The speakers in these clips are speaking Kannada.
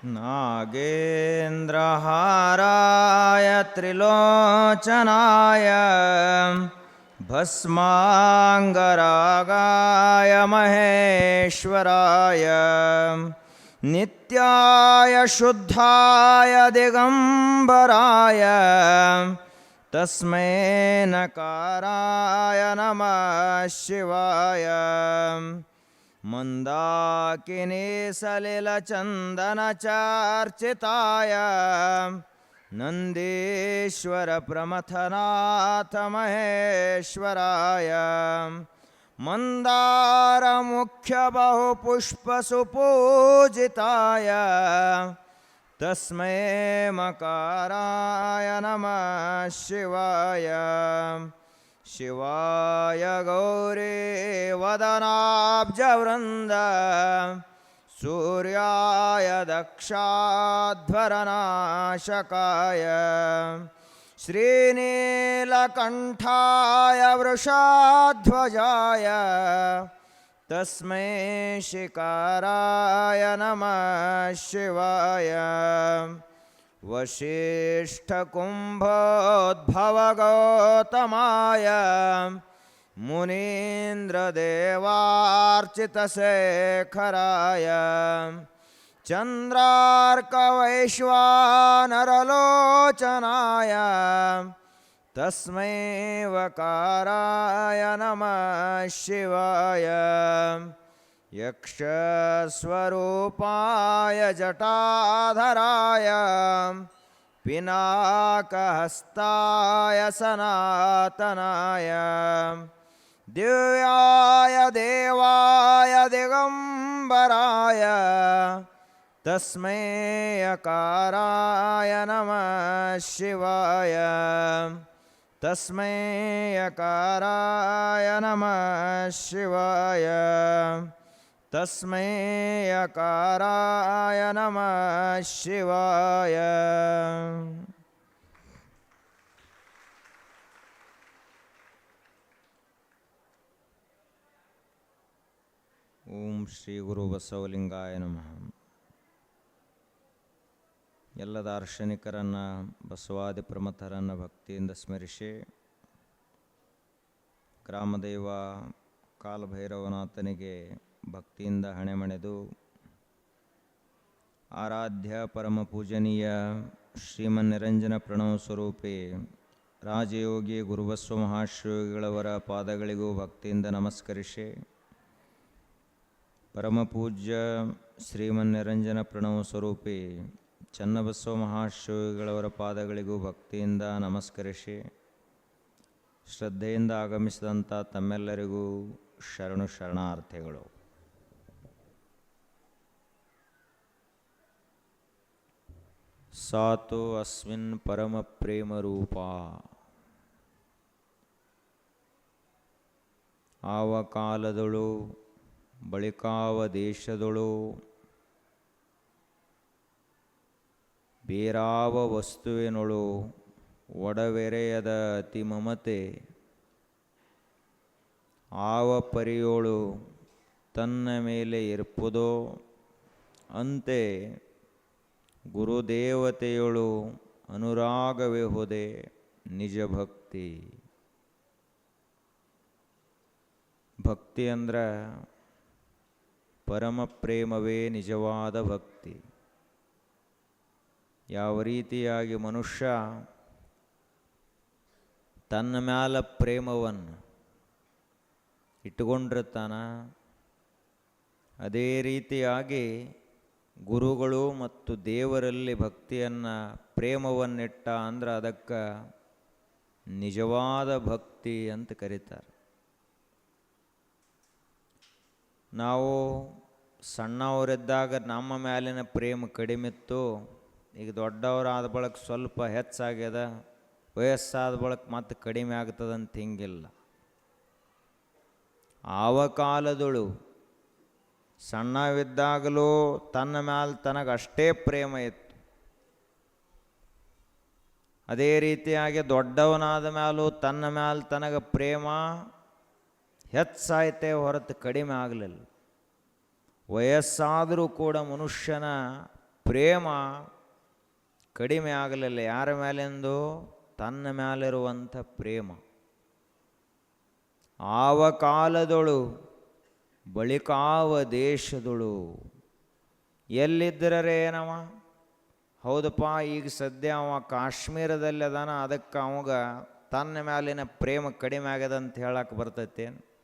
नागेन्द्रहाराय त्रिलोचनाय भस्माङ्गरागाय महेश्वराय नित्याय शुद्धाय दिगम्बराय तस्मै नकाराय नमः शिवाय मंदाकिनी सलिलचन्दनचर्चिताय नन्दीश्वर प्रमथनाथ महेश्वराय मन्दारमुख्यबहुपुष्पसुपूजिताय तस्मै मकाराय नमः शिवाय शिवाय गौरी वदनाब्जवृन्द सूर्याय दक्षाध्वरनाशकाय श्रीनीलकण्ठाय वृषाध्वजाय तस्मै शिकाराय नमः शिवाय वसिष्ठकुम्भोद्भवगौतमाय मुनीन्द्रदेवार्चितशेखराय चन्द्रार्कवैश्वानरलोचनाय तस्मै वकाराय नमः शिवाय यक्षस्वरूपाय जटाधराय पिनाकहस्ताय सनातनाय दिव्याय देवाय दिगम्बराय तस्मै यकाराय नमः शिवाय तस्मै यकाराय नमः शिवाय तस्मै यकाराय नमः शिवाय ಓಂ ಶ್ರೀ ಗುರು ಬಸವಲಿಂಗಾಯ ನಮಃ. ಎಲ್ಲ ದಾರ್ಶನಿಕರನ್ನು ಬಸವಾದಿ ಪ್ರಮಥರನ್ನು ಭಕ್ತಿಯಿಂದ ಸ್ಮರಿಸಿ ಗ್ರಾಮದೇವ ಕಾಲಭೈರವನಾಥನಿಗೆ ಭಕ್ತಿಯಿಂದ ಹಣೆಮಣೆದು ಆರಾಧ್ಯ ಪರಮ ಪೂಜನೀಯ ಶ್ರೀಮನ್ನಿರಂಜನ ಪ್ರಣವ ಸ್ವರೂಪಿ ರಾಜಯೋಗಿ ಗುರುಬಸವ ಮಹಾಶ್ರೀಗಳವರ ಪಾದಗಳಿಗೂ ಭಕ್ತಿಯಿಂದ ನಮಸ್ಕರಿಸಿ ಪರಮಪೂಜ್ಯ ಶ್ರೀಮನ್ನಿರಂಜನ ಪ್ರಣವ ಸ್ವರೂಪಿ ಚನ್ನಬಸವ ಮಹಾಶ್ರೀಗಳವರ ಪಾದಗಳಿಗೂ ಭಕ್ತಿಯಿಂದ ನಮಸ್ಕರಿಸಿ ಶ್ರದ್ಧೆಯಿಂದ ಆಗಮಿಸಿದಂಥ ತಮ್ಮೆಲ್ಲರಿಗೂ ಶರಣು ಶರಣಾರ್ಥಿಗಳು. ಸಾತು ಅಸ್ಮಿನ್ ಪರಮ ಪ್ರೇಮ ರೂಪ ಆವ ಕಾಲದಳು ಬಳಿಕಾವ ದೇಶದಳು ಬೇರಾವ ವಸ್ತುವಿನೊಳು ಒಡವೆರೆಯದ ಅತಿ ಮಮತೆ ಆವ ಪರಿಯೋಳು ತನ್ನ ಮೇಲೆ ಇರ್ಪುದೋ ಅಂತೆ ಗುರುದೇವತೆಯೊಳು ಅನುರಾಗವೆಹುದೆ ನಿಜ ಭಕ್ತಿ. ಭಕ್ತಿ ಅಂದ್ರೆ ಪರಮ ಪ್ರೇಮವೇ ನಿಜವಾದ ಭಕ್ತಿ. ಯಾವ ರೀತಿಯಾಗಿ ಮನುಷ್ಯ ತನ್ನ ಮ್ಯಾಲ ಪ್ರೇಮವನ್ನು ಇಟ್ಟುಕೊಂಡಿರ್ತಾನ, ಅದೇ ರೀತಿಯಾಗಿ ಗುರುಗಳು ಮತ್ತು ದೇವರಲ್ಲಿ ಭಕ್ತಿಯನ್ನು ಪ್ರೇಮವನ್ನಿಟ್ಟ ಅಂದ್ರೆ ಅದಕ್ಕೆ ನಿಜವಾದ ಭಕ್ತಿ ಅಂತ ಕರೀತಾರೆ. ನಾವು ಸಣ್ಣವರಿದ್ದಾಗ ನಮ್ಮ ಮೇಲಿನ ಪ್ರೇಮ ಕಡಿಮೆತ್ತು, ಈಗ ದೊಡ್ಡವರಾದ ಬಳಕ ಸ್ವಲ್ಪ ಹೆಚ್ಚಾಗ್ಯದ, ವಯಸ್ಸಾದ ಬಳಕ ಮತ್ತೆ ಕಡಿಮೆ ಆಗ್ತದಂತ ಹಿಂಗಿಲ್ಲ. ಆವ ಕಾಲದಳು ಸಣ್ಣವಿದ್ದಾಗಲೂ ತನ್ನ ಮ್ಯಾಲ ತನಗಷ್ಟೇ ಪ್ರೇಮ ಇತ್ತು. ಅದೇ ರೀತಿಯಾಗಿ ದೊಡ್ಡವನಾದ ಮೇಲೂ ತನ್ನ ಮ್ಯಾಲ ತನಗೆ ಪ್ರೇಮ ಹೆಚ್ಚಾಯ್ತೆ ಹೊರತು ಕಡಿಮೆ ಆಗಲಿಲ್ಲ. ವಯಸ್ಸಾದರೂ ಕೂಡ ಮನುಷ್ಯನ ಪ್ರೇಮ ಕಡಿಮೆ ಆಗಲಿಲ್ಲ. ಯಾರ ಮೇಲೆಂದು? ತನ್ನ ಮೇಲಿರುವಂಥ ಪ್ರೇಮ. ಆವ ಕಾಲದೊಳು ಬಳಿಕಾವ ದೇಶದೊಳು. ಎಲ್ಲಿದ್ದರೇನವ? ಹೌದಪ್ಪ, ಈಗ ಸದ್ಯ ಅವ ಕಾಶ್ಮೀರದಲ್ಲಿ ಅದಾನ, ಅದಕ್ಕೆ ಅವಾಗ ತನ್ನ ಮೇಲಿನ ಪ್ರೇಮ ಕಡಿಮೆ ಆಗ್ಯದ ಅಂತ ಹೇಳಕ್ಕೆ ಬರ್ತೈತೇನು?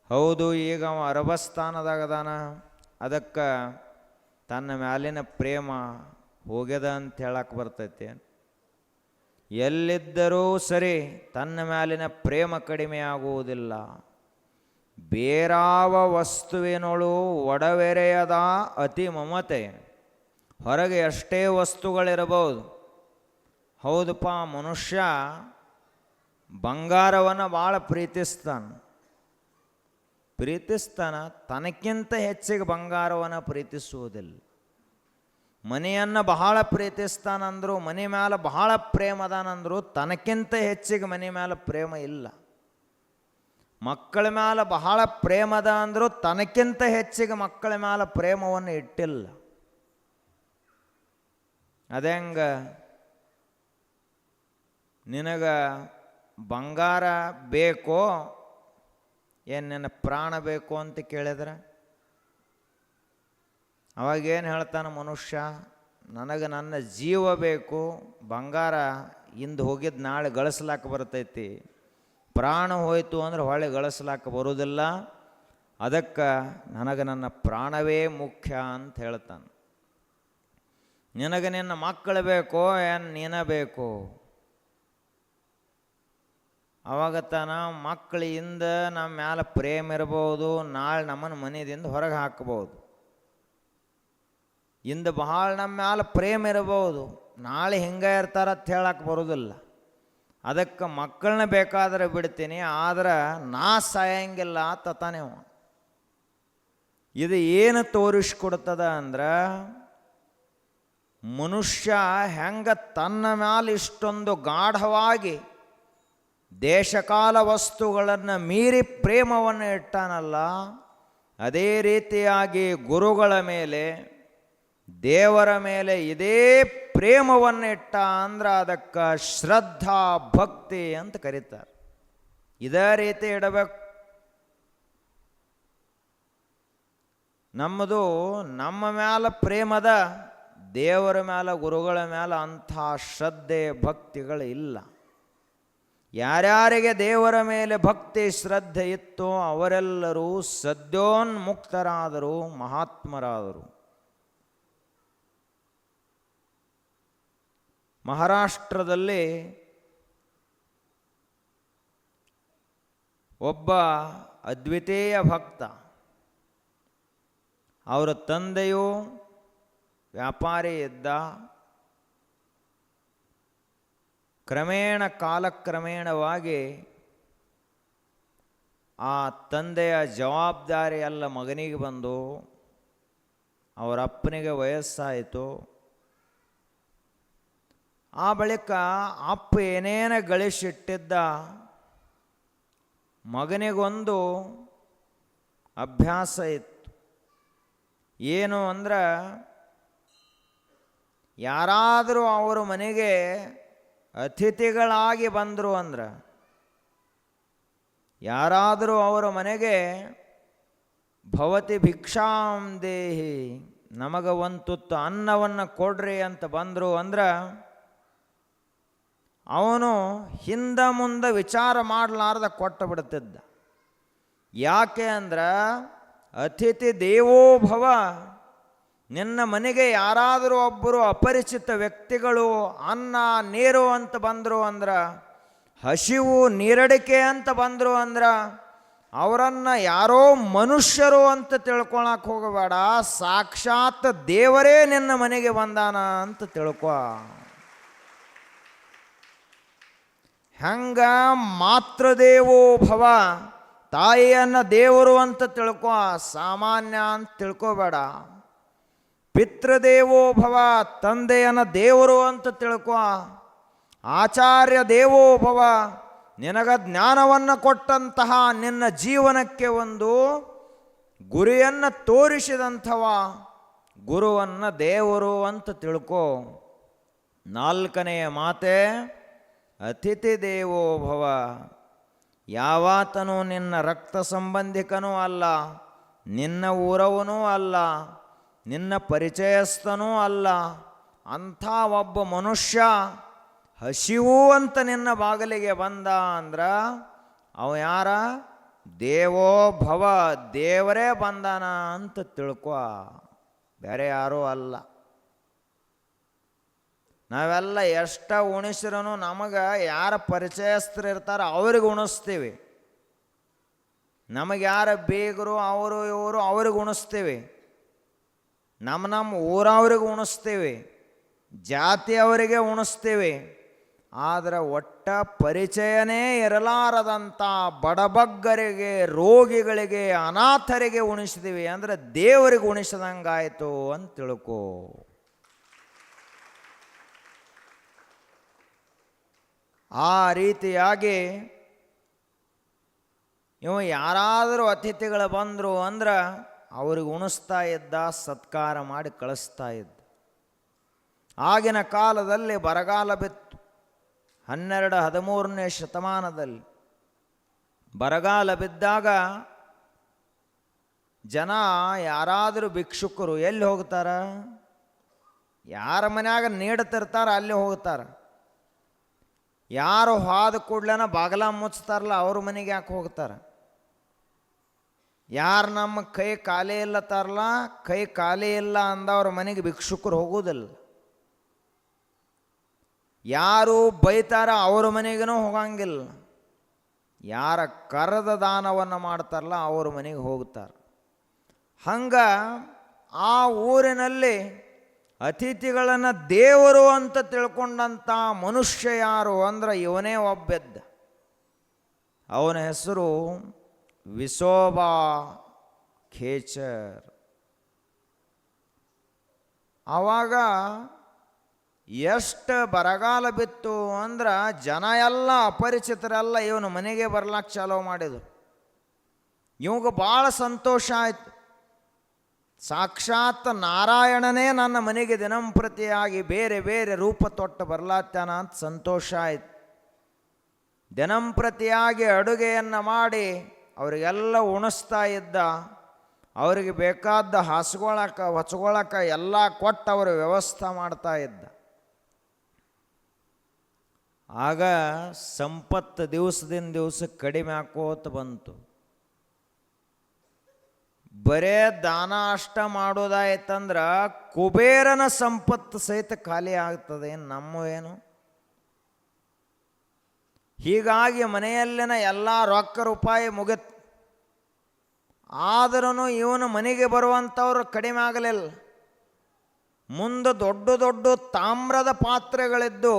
ಹೌದು, ಈಗ ಅವ ಅರಬಸ್ಥಾನದಾಗ ಅದಾನ, ಅದಕ್ಕೆ ತನ್ನ ಮೇಲಿನ ಪ್ರೇಮ ಹೋಗ್ಯದ ಅಂತ ಹೇಳಕ್ಕೆ ಬರ್ತೈತೇನು? ಎಲ್ಲಿದ್ದರೂ ಸರಿ ತನ್ನ ಮೇಲಿನ ಪ್ರೇಮ ಕಡಿಮೆ ಆಗುವುದಿಲ್ಲ. ಬೇರಾವ ವಸ್ತುವಿನೊಳು ಒಡವೆರೆಯದ ಅತಿ ಮಮತೆ. ಹೊರಗೆ ಎಷ್ಟೇ ವಸ್ತುಗಳಿರಬಹುದು. ಹೌದಪ್ಪ, ಮನುಷ್ಯ ಬಂಗಾರವನ್ನು ಭಾಳ ಪ್ರೀತಿಸ್ತಾನ, ತನಕ್ಕಿಂತ ಹೆಚ್ಚಿಗೆ ಬಂಗಾರವನ್ನು ಪ್ರೀತಿಸುವುದಿಲ್ಲ. ಮನೆಯನ್ನು ಬಹಳ ಪ್ರೀತಿಸ್ತಾನಂದ್ರು, ಮನೆ ಮೇಲೆ ಬಹಳ ಪ್ರೇಮ ಅದಾನಂದ್ರು, ತನಕ್ಕಿಂತ ಹೆಚ್ಚಿಗೆ ಮನೆ ಮೇಲೆ ಪ್ರೇಮ ಇಲ್ಲ. ಮಕ್ಕಳ ಮೇಲೆ ಬಹಳ ಪ್ರೇಮದ ಅಂದರೂ ತನಕ್ಕಿಂತ ಹೆಚ್ಚಿಗೆ ಮಕ್ಕಳ ಮೇಲೆ ಪ್ರೇಮವನ್ನು ಇಟ್ಟಿಲ್ಲ. ಅದೇಂಗ? ನಿನಗ ಬಂಗಾರ ಬೇಕೋ ಏನು ನಿನ್ನ ಪ್ರಾಣ ಬೇಕು ಅಂತ ಕೇಳಿದ್ರೆ ಅವಾಗೇನು ಹೇಳ್ತಾನೆ ಮನುಷ್ಯ? ನನಗೆ ನನ್ನ ಜೀವ ಬೇಕು, ಬಂಗಾರ ಇಂದು ಹೋಗಿದ್ದು ನಾಳೆ ಗಳಿಸ್ಲಾಕ ಬರ್ತೈತಿ, ಪ್ರಾಣ ಹೋಯಿತು ಅಂದ್ರೆ ಹೊಳೆ ಗಳಿಸ್ಲಾಕ ಬರೋದಿಲ್ಲ, ಅದಕ್ಕೆ ನನಗೆ ನನ್ನ ಪ್ರಾಣವೇ ಮುಖ್ಯ ಅಂತ ಹೇಳ್ತಾನೆ. ನಿನಗೆ ನಿನ್ನ ಮಕ್ಕಳು ಬೇಕೋ ಏನು ನೀನ ಬೇಕು? ಅವಾಗ ತಾನ ಮಕ್ಕಳಿಂದ ನಮ್ಮ ಮ್ಯಾಲ ಪ್ರೇಮ ಇರ್ಬೋದು, ನಾಳೆ ನಮ್ಮನ್ನು ಮನೆಯಿಂದ ಹೊರಗೆ ಹಾಕ್ಬೋದು. ಇಂದು ಬಹಳ ನಮ್ಮ ಮ್ಯಾಲ ಪ್ರೇಮ ಇರಬಹುದು, ನಾಳೆ ಹಿಂಗೆ ಇರ್ತಾರಂತ ಹೇಳಕ್ಕೆ ಬರೋದಿಲ್ಲ. ಅದಕ್ಕೆ ಮಕ್ಕಳನ್ನ ಬೇಕಾದ್ರೆ ಬಿಡ್ತೀನಿ, ಆದ್ರೆ ನಾ ಸಾಯಂಗಿಲ್ಲ ತತಾನೇವ. ಇದು ಏನು ತೋರಿಸ್ಕೊಡ್ತದ ಅಂದ್ರೆ, ಮನುಷ್ಯ ಹೆಂಗೆ ತನ್ನ ಮ್ಯಾಲ ಇಷ್ಟೊಂದು ಗಾಢವಾಗಿ ದೇಶಕಾಲ ವಸ್ತುಗಳನ್ನು ಮೀರಿ ಪ್ರೇಮವನ್ನು ಇಟ್ಟಾನಲ್ಲ, ಅದೇ ರೀತಿಯಾಗಿ ಗುರುಗಳ ಮೇಲೆ, ದೇವರ ಮೇಲೆ ಇದೇ ಪ್ರೇಮವನ್ನು ಇಟ್ಟ ಅಂದ್ರೆ ಅದಕ್ಕೆ ಶ್ರದ್ಧಾ ಭಕ್ತಿ ಅಂತ ಕರೀತಾರೆ. ಇದೇ ರೀತಿ ಇಡಬೇಕು. ನಮ್ಮದು ನಮ್ಮ ಮ್ಯಾಲ ಪ್ರೇಮದ, ದೇವರ ಮ್ಯಾಲ ಗುರುಗಳ ಮ್ಯಾಲ ಅಂಥ ಶ್ರದ್ಧೆ ಭಕ್ತಿಗಳು ಇಲ್ಲ. ಯಾರ್ಯಾರಿಗೆ ದೇವರ ಮೇಲೆ ಭಕ್ತಿ ಶ್ರದ್ಧೆ ಇತ್ತೋ ಅವರೆಲ್ಲರೂ ಸದ್ಯೋನ್ಮುಕ್ತರಾದರು, ಮಹಾತ್ಮರಾದರು. ಮಹಾರಾಷ್ಟ್ರದಲ್ಲಿ ಒಬ್ಬ ಅದ್ವಿತೀಯ ಭಕ್ತ, ಅವರ ತಂದೆಯು ವ್ಯಾಪಾರಿ ಇದ್ದ. ಕ್ರಮೇಣ ಕಾಲಕ್ರಮೇಣವಾಗಿ ಆ ತಂದೆಯ ಜವಾಬ್ದಾರಿ ಎಲ್ಲ ಮಗನಿಗೆ ಬಂದು, ಅವರ ಅಪ್ಪನಿಗೆ ವಯಸ್ಸಾಯಿತು. ಆ ಬಳಿಕ ಅಪ್ಪ ಏನೇನು ಗಳಿಸಿಟ್ಟಿದ್ದ ಮಗನಿಗೊಂದು ಅಭ್ಯಾಸ ಇತ್ತು. ಏನು ಅಂದ್ರೆ, ಯಾರಾದರೂ ಅವರು ಮನೆಗೆ ಅತಿಥಿಗಳಾಗಿ ಬಂದರು ಅಂದ್ರೆ, ಯಾರಾದರೂ ಅವರ ಮನೆಗೆ ಭವತಿ ಭಿಕ್ಷಾಂ ದೇಹಿ, ನಮಗೆ ಒಂದು ತುತ್ತು ಅನ್ನವನ್ನು ಕೊಡ್ರಿ ಅಂತ ಬಂದರು ಅಂದ್ರೆ, ಅವನು ಹಿಂದೆ ಮುಂದೆ ವಿಚಾರ ಮಾಡಲಾರ್ದ ಕೊಟ್ಟು ಬಿಡ್ತಿದ್ದ. ಯಾಕೆ ಅಂದ್ರೆ, ಅತಿಥಿ ದೇವೋ ಭವ, ನಿನ್ನ ಮನೆಗೆ ಯಾರಾದರೂ ಒಬ್ಬರು ಅಪರಿಚಿತ ವ್ಯಕ್ತಿಗಳು ಅನ್ನ ನೀರು ಅಂತ ಬಂದರು ಅಂದ್ರೆ, ಹಸಿವು ನೀರಡಿಕೆ ಅಂತ ಬಂದರು ಅಂದ್ರೆ, ಅವರನ್ನು ಯಾರೋ ಮನುಷ್ಯರು ಅಂತ ತಿಳ್ಕೊಳಕ್ಕೆ ಹೋಗಬೇಡ, ಸಾಕ್ಷಾತ್ ದೇವರೇ ನಿನ್ನ ಮನೆಗೆ ಬಂದಾನ ಅಂತ ತಿಳ್ಕೊ. ಹೆಂಗ ಮಾತೃದೇವೋ ಭವ, ತಾಯಿಯನ್ನು ದೇವರು ಅಂತ ತಿಳ್ಕೊ, ಸಾಮಾನ್ಯ ಅಂತ ತಿಳ್ಕೊಬೇಡ. ಪಿತೃದೇವೋ ಭವ, ತಂದೆಯನ್ನು ದೇವರು ಅಂತ ತಿಳ್ಕೊ. ಆಚಾರ್ಯ ದೇವೋ ಭವ, ನಿನಗ ಜ್ಞಾನವನ್ನು ಕೊಟ್ಟಂತಹ, ನಿನ್ನ ಜೀವನಕ್ಕೆ ಒಂದು ಗುರಿಯನ್ನು ತೋರಿಸಿದಂಥವ ಗುರುವನ್ನು ದೇವರು ಅಂತ ತಿಳ್ಕೋ. ನಾಲ್ಕನೆಯ ಮಾತೆ ಅತಿಥಿ ದೇವೋ ಭವ. ಯಾವಾತನೂ ನಿನ್ನ ರಕ್ತ ಸಂಬಂಧಿಕನೂ ಅಲ್ಲ, ನಿನ್ನ ಊರವನೂ ಅಲ್ಲ, ನಿನ್ನ ಪರಿಚಯಸ್ಥನೂ ಅಲ್ಲ. ಅಂಥ ಒಬ್ಬ ಮನುಷ್ಯ ಹಸಿವು ಅಂತ ನಿನ್ನ ಬಾಗಿಲಿಗೆ ಬಂದ ಅಂದ್ರೆ ಅವ ಯಾರ? ದೇವೋ ಭವ, ದೇವರೇ ಬಂದಾನ ಅಂತ ತಿಳ್ಕೊ, ಬೇರೆ ಯಾರೂ ಅಲ್ಲ. ನಾವೆಲ್ಲ ಎಷ್ಟ ಉಣಿಸಿರೂ ನಮಗೆ ಯಾರ ಪರಿಚಯಸ್ಥರು ಇರ್ತಾರೋ ಅವ್ರಿಗೆ ಉಣಿಸ್ತೀವಿ. ನಮಗೆ ಯಾರ ಬೀಗರು ಅವರು ಇವರು ಅವ್ರಿಗೆ ಉಣಿಸ್ತೀವಿ. ನಮ್ಮ ಊರವ್ರಿಗೆ ಉಣಿಸ್ತೀವಿ, ಜಾತಿಯವರಿಗೆ ಉಣಿಸ್ತೀವಿ. ಆದರೆ ಒಟ್ಟ ಪರಿಚಯನೇ ಇರಲಾರದಂಥ ಬಡಬಗ್ಗರಿಗೆ, ರೋಗಿಗಳಿಗೆ, ಅನಾಥರಿಗೆ ಉಣಿಸಿದೀವಿ ಅಂದರೆ ದೇವರಿಗೆ ಉಣಿಸಿದಂಗಾಯಿತು ಅಂತ ತಿಳ್ಕೋ. ಆ ರೀತಿಯಾಗಿ ಇವ ಯಾರಾದರೂ ಅತಿಥಿಗಳು ಬಂದರು ಅಂದ್ರೆ ಅವ್ರಿಗೆ ಉಣಿಸ್ತಾ ಇದ್ದ, ಸತ್ಕಾರ ಮಾಡಿ ಕಳಿಸ್ತಾ ಇದ್ದ. ಆಗಿನ ಕಾಲದಲ್ಲಿ ಬರಗಾಲ ಬಿತ್ತು. 12-13ನೇ ಶತಮಾನದಲ್ಲಿ ಬರಗಾಲ ಬಿದ್ದಾಗ ಜನ ಯಾರಾದರೂ ಭಿಕ್ಷುಕರು ಎಲ್ಲಿ ಹೋಗ್ತಾರ? ಯಾರ ಮನ್ಯಾಗ ನೀಡ್ತಿರ್ತಾರ ಅಲ್ಲಿ ಹೋಗ್ತಾರ. ಯಾರು ಹೋದ ಕೂಡ್ಲೇನ ಬಾಗಲ ಮುಚ್ತಾರಲ್ಲ ಅವ್ರ ಮನೆಗೆ ಯಾಕೆ ಹೋಗ್ತಾರೆ? ಯಾರು ನಮ್ಮ ಕೈ ಖಾಲಿ ಇಲ್ಲತ್ತಾರಲ್ಲ, ಕೈ ಖಾಲಿ ಇಲ್ಲ ಅಂದವ್ರ ಮನೆಗೆ ಭಿಕ್ಷುಕರು ಹೋಗೋದಿಲ್ಲ. ಯಾರು ಬೈತಾರ ಅವ್ರ ಮನೆಗೂ ಹೋಗಂಗಿಲ್ಲ. ಯಾರ ಕರದ ದಾನವನ್ನು ಮಾಡ್ತಾರಲ್ಲ ಅವ್ರ ಮನೆಗೆ ಹೋಗ್ತಾರೆ. ಹಂಗೆ ಆ ಊರಿನಲ್ಲಿ ಅತಿಥಿಗಳನ್ನು ದೇವರು ಅಂತ ತಿಳ್ಕೊಂಡಂಥ ಮನುಷ್ಯ ಯಾರು ಅಂದ್ರೆ ಇವನೇ ಒಬ್ಬೆದ್ದ. ಅವನ ಹೆಸರು ವಿಸೋಬಾ ಖೇಚರ್. ಆವಾಗ ಎಷ್ಟು ಬರಗಾಲ ಬಿತ್ತು ಅಂದ್ರೆ ಜನ ಎಲ್ಲ ಅಪರಿಚಿತರೆಲ್ಲ ಇವನು ಮನೆಗೆ ಬರ್ಲಾಕ ಚಾಲೋ ಮಾಡಿದ್ರು. ಇವಾಗ ಭಾಳ ಸಂತೋಷ ಆಯ್ತು. ಸಾಕ್ಷಾತ್ ನಾರಾಯಣನೇ ನನ್ನ ಮನೆಗೆ ದಿನಂಪ್ರತಿಯಾಗಿ ಬೇರೆ ಬೇರೆ ರೂಪ ತೊಟ್ಟು ಬರ್ಲಾತ್ತಾನ ಅಂತ ಸಂತೋಷ ಆಯ್ತು. ದಿನಂಪ್ರತಿಯಾಗಿ ಅಡುಗೆಯನ್ನು ಮಾಡಿ ಅವರಿಗೆಲ್ಲ ಉಣಿಸ್ತಾ ಇದ್ದ. ಅವರಿಗೆ ಬೇಕಾದ ಹಾಸ್ಕೊಳಕ್ಕೆ ಹೊಚ್ಕೊಳಕ್ಕೆ ಎಲ್ಲ ಕೊಟ್ಟು ಅವರು ವ್ಯವಸ್ಥೆ ಮಾಡ್ತಾ ಇದ್ದ. ಆಗ ಸಂಪತ್ತು ದಿವಸದಿಂದ ದಿವಸಕ್ಕೆ ಕಡಿಮೆ ಹಾಕೋತ ಬಂತು. ಬರೇ ದಾನ ಅಷ್ಟ ಮಾಡೋದಾಯ್ತಂದ್ರೆ ಕುಬೇರನ ಸಂಪತ್ತು ಸಹಿತ ಖಾಲಿ ಆಗ್ತದೆ, ನಮ್ಮವೇನು? ಹೀಗಾಗಿ ಮನೆಯಲ್ಲಿನ ಎಲ್ಲ ರೊಕ್ಕ ರೂಪಾಯಿ ಮುಗಿತು. ಆದ್ರೂ ಇವನು ಮನೆಗೆ ಬರುವಂಥವ್ರು ಕಡಿಮೆ ಆಗಲಿಲ್ಲ. ಮುಂದೆ ದೊಡ್ಡ ದೊಡ್ಡ ತಾಮ್ರದ ಪಾತ್ರೆಗಳಿದ್ದು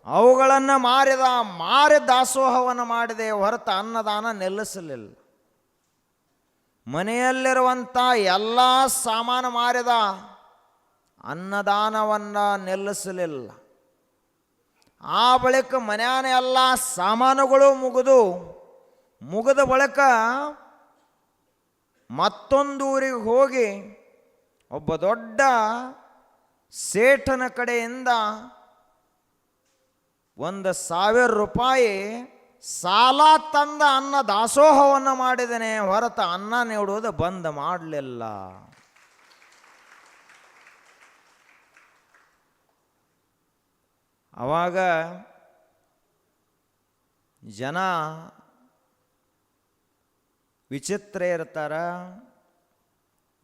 ಅವುಗಳನ್ನು ಮಾರಿ ದಾಸೋಹವನ್ನು ಮಾಡಿದೆ ಹೊರತು ಅನ್ನದಾನ ನಿಲ್ಲಿಸಲಿಲ್ಲ. ಮನೆಯಲ್ಲಿರುವಂಥ ಎಲ್ಲ ಸಾಮಾನು ಮಾರಿದ, ಅನ್ನದಾನವನ್ನು ನಿಲ್ಲಿಸಲಿಲ್ಲ. ಆ ಬಳಿಕ ಮನೆಯ ಎಲ್ಲ ಸಾಮಾನುಗಳು ಮುಗಿದ ಬಳಿಕ ಮತ್ತೊಂದು ಊರಿಗೆ ಹೋಗಿ ಒಬ್ಬ ದೊಡ್ಡ ಸೇಠನ ಕಡೆಯಿಂದ 1,000 ರೂಪಾಯಿ ಸಾಲ ತಂದ ಅನ್ನ ದಾಸೋಹವನ್ನು ಮಾಡಿದ್ದೇನೆ ಹೊರತು ಅನ್ನ ನೀಡುವುದು ಬಂದ್ ಮಾಡಲಿಲ್ಲ. ಆವಾಗ ಜನ ವಿಚಿತ್ರ ಇರ್ತಾರ.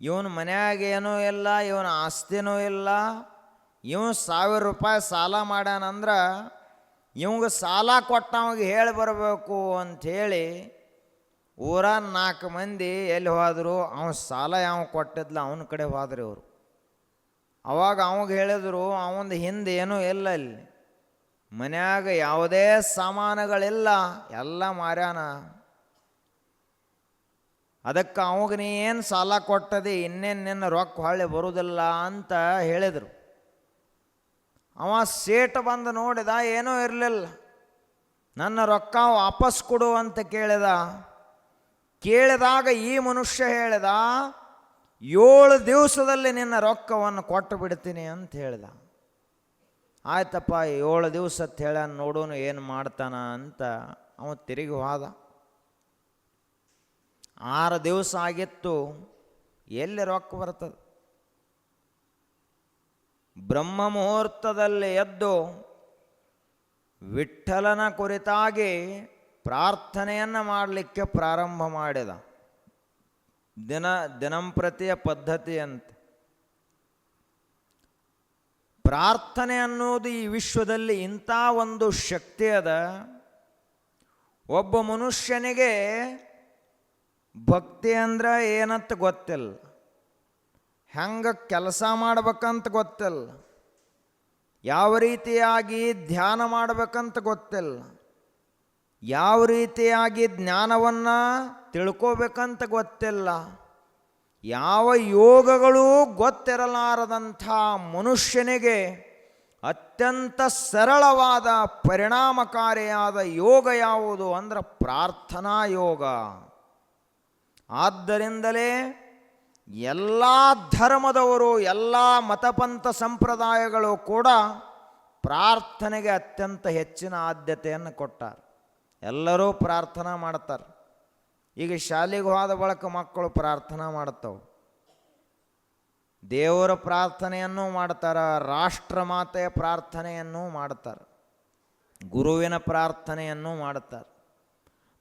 ಇವನು ಮನ್ಯಾಗ ಏನೂ ಇಲ್ಲ, ಇವನ ಆಸ್ತಿನೂ ಇಲ್ಲ, ಇವನು 1,000 ರೂಪಾಯಿ ಸಾಲ ಮಾಡ್ಯಾನಂದ್ರೆ ಇವಂಗೆ ಸಾಲ ಕೊಟ್ಟವಾಗ ಹೇಳಿ ಬರಬೇಕು ಅಂಥೇಳಿ ಊರಾನ 4 ಮಂದಿ ಎಲ್ಲಿ ಹೋದರು, ಅವನ ಸಾಲ ಯಾವ ಕೊಟ್ಟಿದ್ಲ ಅವನ ಕಡೆ ಹೋದ್ರಿ ಅವರು. ಅವಾಗ ಅವಾಗ ಹೇಳಿದ್ರು ಅವಂದು ಹಿಂದೆ ಏನೂ ಇಲ್ಲ, ಇಲ್ಲಿ ಮನ್ಯಾಗ ಯಾವುದೇ ಸಾಮಾನುಗಳಿಲ್ಲ, ಎಲ್ಲ ಮಾರ್ಯಾನ. ಅದಕ್ಕೆ ಅವಾಗ ನೀ ಏನು ಸಾಲ ಕೊಟ್ಟದಿ, ಇನ್ನೇನು ನಿನ್ನ ರೊಕ್ಕ ಹೊಳ್ಳಿ ಬರುವುದಿಲ್ಲ ಅಂತ ಹೇಳಿದರು. ಅವ ಸೇಟ್ ಬಂದು ನೋಡಿದ, ಏನೂ ಇರಲಿಲ್ಲ. ನನ್ನ ರೊಕ್ಕ ವಾಪಸ್ ಕೊಡು ಅಂತ ಕೇಳಿದಾಗ ಈ ಮನುಷ್ಯ ಹೇಳಿದ, 7 ದಿವಸದಲ್ಲಿ ನಿನ್ನ ರೊಕ್ಕವನ್ನು ಕೊಟ್ಟು ಬಿಡ್ತೀನಿ ಅಂತ ಹೇಳ್ದ. ಆಯ್ತಪ್ಪ 7 ದಿವಸ ಅಂತ ಹೇಳ, ನೋಡೋನು ಏನು ಮಾಡ್ತಾನ ಅಂತ ಅವ ತಿರುಗಿ ಹೋದ. 6 ದಿವಸ ಆಗಿತ್ತು, ಎಲ್ಲಿ ರೊಕ್ಕ ಬರ್ತದೆ? ಬ್ರಹ್ಮ ಮುಹೂರ್ತದಲ್ಲಿ ಎದ್ದು ವಿಠ್ಠಲನ ಕುರಿತಾಗಿ ಪ್ರಾರ್ಥನೆಯನ್ನು ಮಾಡಲಿಕ್ಕೆ ಪ್ರಾರಂಭ ಮಾಡಿದ. ದಿನಂಪ್ರತಿಯ ಪದ್ಧತಿ ಅಂತ. ಪ್ರಾರ್ಥನೆ ಅನ್ನೋದು ಈ ವಿಶ್ವದಲ್ಲಿ ಇಂಥ ಒಂದು ಶಕ್ತಿ ಅದ. ಒಬ್ಬ ಮನುಷ್ಯನಿಗೆ ಭಕ್ತಿ ಅಂದ್ರೆ ಏನಂತ ಗೊತ್ತಿಲ್ಲ, ಹೆಂಗೆ ಕೆಲಸ ಮಾಡ್ಬೇಕಂತ ಗೊತ್ತಿಲ್ಲ, ಯಾವ ರೀತಿಯಾಗಿ ಧ್ಯಾನ ಮಾಡ್ಬೇಕಂತ ಗೊತ್ತಿಲ್ಲ, ಯಾವ ರೀತಿಯಾಗಿ ಜ್ಞಾನವನ್ನು ತಿಳ್ಕೋಬೇಕಂತ ಗೊತ್ತಿಲ್ಲ, ಯಾವ ಯೋಗಗಳೂ ಗೊತ್ತಿರಲಾರದಂಥ ಮನುಷ್ಯನಿಗೆ ಅತ್ಯಂತ ಸರಳವಾದ ಪರಿಣಾಮಕಾರಿಯಾದ ಯೋಗ ಯಾವುದು ಅಂದ್ರೆ ಪ್ರಾರ್ಥನಾ ಯೋಗ. ಆದ್ದರಿಂದಲೇ ಎಲ್ಲ ಧರ್ಮದವರು, ಎಲ್ಲ ಮತಪಂಥ ಸಂಪ್ರದಾಯಗಳು ಕೂಡ ಪ್ರಾರ್ಥನೆಗೆ ಅತ್ಯಂತ ಹೆಚ್ಚಿನ ಆದ್ಯತೆಯನ್ನು ಕೊಟ್ಟಾರೆ. ಎಲ್ಲರೂ ಪ್ರಾರ್ಥನಾ ಮಾಡ್ತಾರೆ. ಈಗ ಶಾಲೆಗೆ ಹೋದ ಬಳಿಕ ಮಕ್ಕಳು ಪ್ರಾರ್ಥನಾ ಮಾಡ್ತಾವೆ, ದೇವರ ಪ್ರಾರ್ಥನೆಯನ್ನು ಮಾಡ್ತಾರೆ, ರಾಷ್ಟ್ರ ಮಾತೆಯ ಪ್ರಾರ್ಥನೆಯನ್ನು ಮಾಡ್ತಾರೆ, ಗುರುವಿನ ಪ್ರಾರ್ಥನೆಯನ್ನು ಮಾಡ್ತಾರೆ,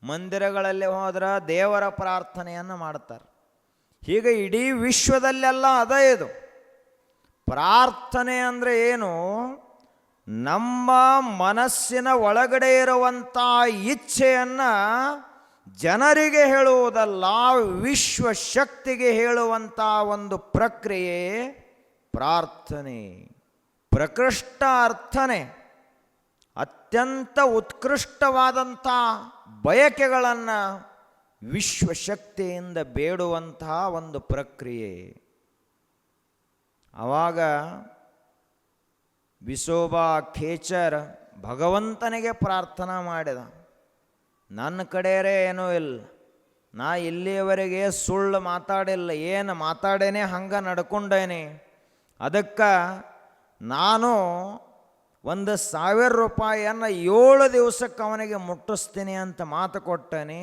ಮಂದಿರಗಳಲ್ಲಿ ಹೋದ್ರೆ ದೇವರ ಪ್ರಾರ್ಥನೆಯನ್ನು ಮಾಡ್ತಾರೆ. ಹೀಗೆ ಇಡೀ ವಿಶ್ವದಲ್ಲೆಲ್ಲ ಅದೇ ಇದು. ಪ್ರಾರ್ಥನೆ ಅಂದರೆ ಏನು? ನಮ್ಮ ಮನಸ್ಸಿನ ಒಳಗಡೆ ಇರುವಂಥ ಇಚ್ಛೆಯನ್ನು ಜನರಿಗೆ ಹೇಳುವುದಲ್ಲ, ವಿಶ್ವಶಕ್ತಿಗೆ ಹೇಳುವಂಥ ಒಂದು ಪ್ರಕ್ರಿಯೆ ಪ್ರಾರ್ಥನೆ. ಪ್ರಕೃಷ್ಟ ಅರ್ಥನೆ, ಅತ್ಯಂತ ಉತ್ಕೃಷ್ಟವಾದಂಥ ಬಯಕೆಗಳನ್ನು ವಿಶ್ವಶಕ್ತಿಯಿಂದ ಬೇಡುವಂತಹ ಒಂದು ಪ್ರಕ್ರಿಯೆ. ಆವಾಗ ವಿಸೋಬಾ ಖೇಚರ್ ಭಗವಂತನಿಗೆ ಪ್ರಾರ್ಥನಾ ಮಾಡಿದ. ನನ್ನ ಕಡೆಯರೇ ಏನೂ ಇಲ್ಲ, ನಾ ಇಲ್ಲಿಯವರೆಗೆ ಸುಳ್ಳು ಮಾತಾಡಿಲ್ಲ, ಏನು ಮಾತಾಡೇನೆ ಹಂಗೆ ನಡ್ಕೊಂಡೇನೆ, ಅದಕ್ಕೆ ನಾನು 1,000 ರೂಪಾಯಿಯನ್ನು 7 ದಿವಸಕ್ಕೆ ಅವನಿಗೆ ಮುಟ್ಟಿಸ್ತೀನಿ ಅಂತ ಮಾತು ಕೊಟ್ಟೇನೆ.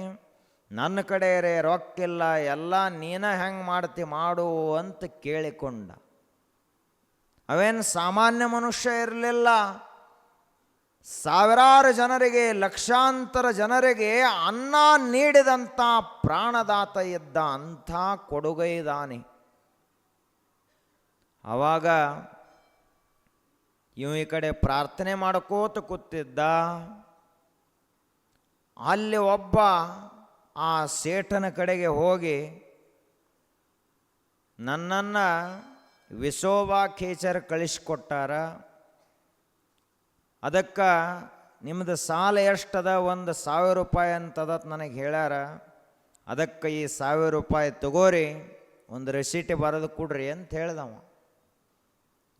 ನನ್ನ ಕಡೆಯರೇ ರೊಕ್ಕಿಲ್ಲ, ಎಲ್ಲ ನೀನ ಹೆಂಗೆ ಮಾಡ್ತಿ ಮಾಡು ಅಂತ ಕೇಳಿಕೊಂಡ. ಅವೇನು ಸಾಮಾನ್ಯ ಮನುಷ್ಯ ಇರಲಿಲ್ಲ. ಸಾವಿರಾರು ಜನರಿಗೆ, ಲಕ್ಷಾಂತರ ಜನರಿಗೆ ಅನ್ನ ನೀಡಿದಂಥ ಪ್ರಾಣದಾತ ಇದ್ದ ಅಂಥ ಕೊಡುಗೈದಾನೆ. ಆವಾಗ ಇವ ಈ ಕಡೆ ಪ್ರಾರ್ಥನೆ ಮಾಡ್ಕೋತ ಕೂತಿದ್ದ. ಅಲ್ಲಿ ಒಬ್ಬ ಆ ಸೇಠನ ಕಡೆಗೆ ಹೋಗಿ, ನನ್ನನ್ನು ವಿಸೋಬಾ ಖೇಚರ್ ಕಳಿಸ್ಕೊಟ್ಟಾರ, ಅದಕ್ಕೆ ನಿಮ್ಮದು ಸಾಲ ಎಷ್ಟದ? 1,000 ರೂಪಾಯಿ ಅಂತದ ನನಗೆ ಹೇಳ್ಯಾರ, ಅದಕ್ಕೆ ಈ 1,000 ರೂಪಾಯಿ ತಗೋರಿ, ಒಂದು ರೆಸೀಟಿ ಬರೆದು ಕೊಡ್ರಿ ಅಂತ ಹೇಳ್ದವ.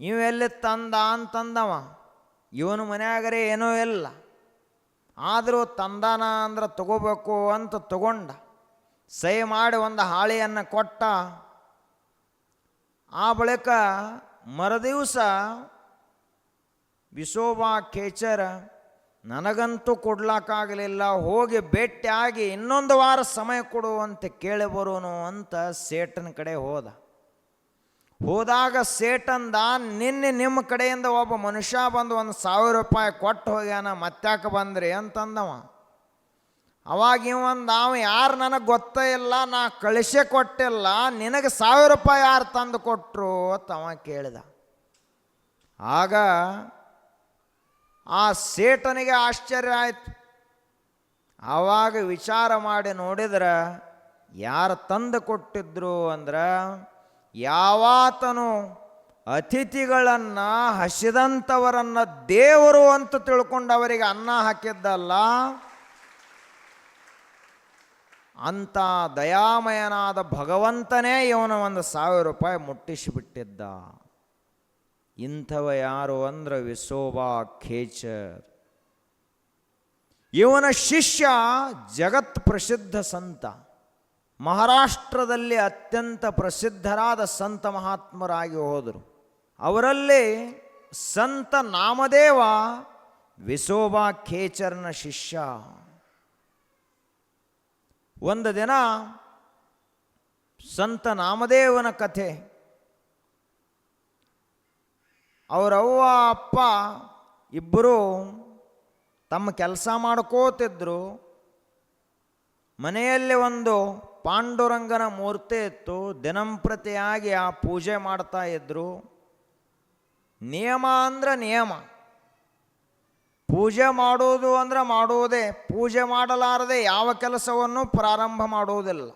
ಇವೆಲ್ಲಿ ತಂದ ಅಂತಂದವ. ಇವನು ಮನ್ಯಾಗರೆ ಏನೂ ಇಲ್ಲ, ಆದರೂ ತಂದಾನ ಅಂದ್ರೆ ತಗೋಬೇಕು ಅಂತ ತಗೊಂಡ. ಸಹಿ ಮಾಡಿ ಒಂದು ಹಾಳೆಯನ್ನು ಕೊಟ್ಟ. ಆ ಬಳಿಕ ಮರುದಿವಸ ವಿಸೋಬಾ ಖೇಚರ್ ನನಗಂತೂ ಕೊಡ್ಲಾಕಾಗಲಿಲ್ಲ, ಹೋಗಿ ಭೇಟಿಯಾಗಿ 1 ವಾರ ಸಮಯ ಕೊಡು ಅಂತ ಕೇಳಿ ಬರೋನು ಅಂತ ಸೇಠನ ಕಡೆ ಹೋದ. ಹೋದಾಗ ಸೇಠಂದ, ನಿನ್ನೆ ನಿಮ್ಮ ಕಡೆಯಿಂದ ಒಬ್ಬ ಮನುಷ್ಯ ಬಂದು 1,000 ರೂಪಾಯಿ ಕೊಟ್ಟು ಹೋಗ್ಯಾನ, ಮತ್ತ್ಯಾಕೆ ಬಂದ್ರಿ ಅಂತಂದವ. ಅವಾಗ ಅವ ಯಾರು ನನಗೆ ಗೊತ್ತೇ ಇಲ್ಲ, ನಾ ಕಳಿಸೇ ಕೊಟ್ಟಿಲ್ಲ, ನಿನಗೆ 1,000 ರೂಪಾಯಿ ಯಾರು ತಂದು ಕೊಟ್ಟರು ಅಂತ ಅವ ಕೇಳಿದ. ಆಗ ಆ ಸೇಠನಿಗೆ ಆಶ್ಚರ್ಯ ಆಯಿತು. ಆವಾಗ ವಿಚಾರ ಮಾಡಿ ನೋಡಿದ್ರೆ ಯಾರು ತಂದು ಕೊಟ್ಟಿದ್ರು ಅಂದ್ರೆ, ಯಾವಾತನು ಅತಿಥಿಗಳನ್ನು, ಹಸಿದಂಥವರನ್ನು ದೇವರು ಅಂತ ತಿಳ್ಕೊಂಡು ಅವರಿಗೆ ಅನ್ನ ಹಾಕಿದ್ದಲ್ಲ, ಅಂಥ ದಯಾಮಯನಾದ ಭಗವಂತನೇ ಇವನು 1,000 ರೂಪಾಯಿ ಮುಟ್ಟಿಸಿಬಿಟ್ಟಿದ್ದ. ಇಂಥವ ಯಾರು ಅಂದ್ರೆ ವಿಸೋಬಾ ಖೇಚರ್. ಇವನ ಶಿಷ್ಯ ಜಗತ್ ಪ್ರಸಿದ್ಧ ಸಂತ. ಮಹಾರಾಷ್ಟ್ರದಲ್ಲಿ ಅತ್ಯಂತ ಪ್ರಸಿದ್ಧರಾದ ಸಂತ ಮಹಾತ್ಮರಾಗಿ ಹೋದರು. ಅವರಲ್ಲಿ ಸಂತ ನಾಮದೇವ ವಿಸೋಬಾ ಖೇಚರ್ನ ಶಿಷ್ಯ. ಒಂದು ದಿನ ಸಂತ ನಾಮದೇವನ ಕಥೆ. ಅವರವ್ವ ಅಪ್ಪ ಇಬ್ಬರು ತಮ್ಮ ಕೆಲಸ ಮಾಡ್ಕೋತಿದ್ರು. ಮನೆಯಲ್ಲಿ ಒಂದು ಪಾಂಡುರಂಗನ ಮೂರ್ತಿ ಇತ್ತು. ದಿನಂಪ್ರತಿಯಾಗಿ ಆ ಪೂಜೆ ಮಾಡ್ತಾ ಇದ್ರು. ನಿಯಮ ಅಂದ್ರೆ ನಿಯಮ, ಪೂಜೆ ಮಾಡುವುದು ಅಂದ್ರೆ ಮಾಡುವುದೇ. ಪೂಜೆ ಮಾಡಲಾರದೆ ಯಾವ ಕೆಲಸವನ್ನು ಪ್ರಾರಂಭ ಮಾಡುವುದಿಲ್ಲ.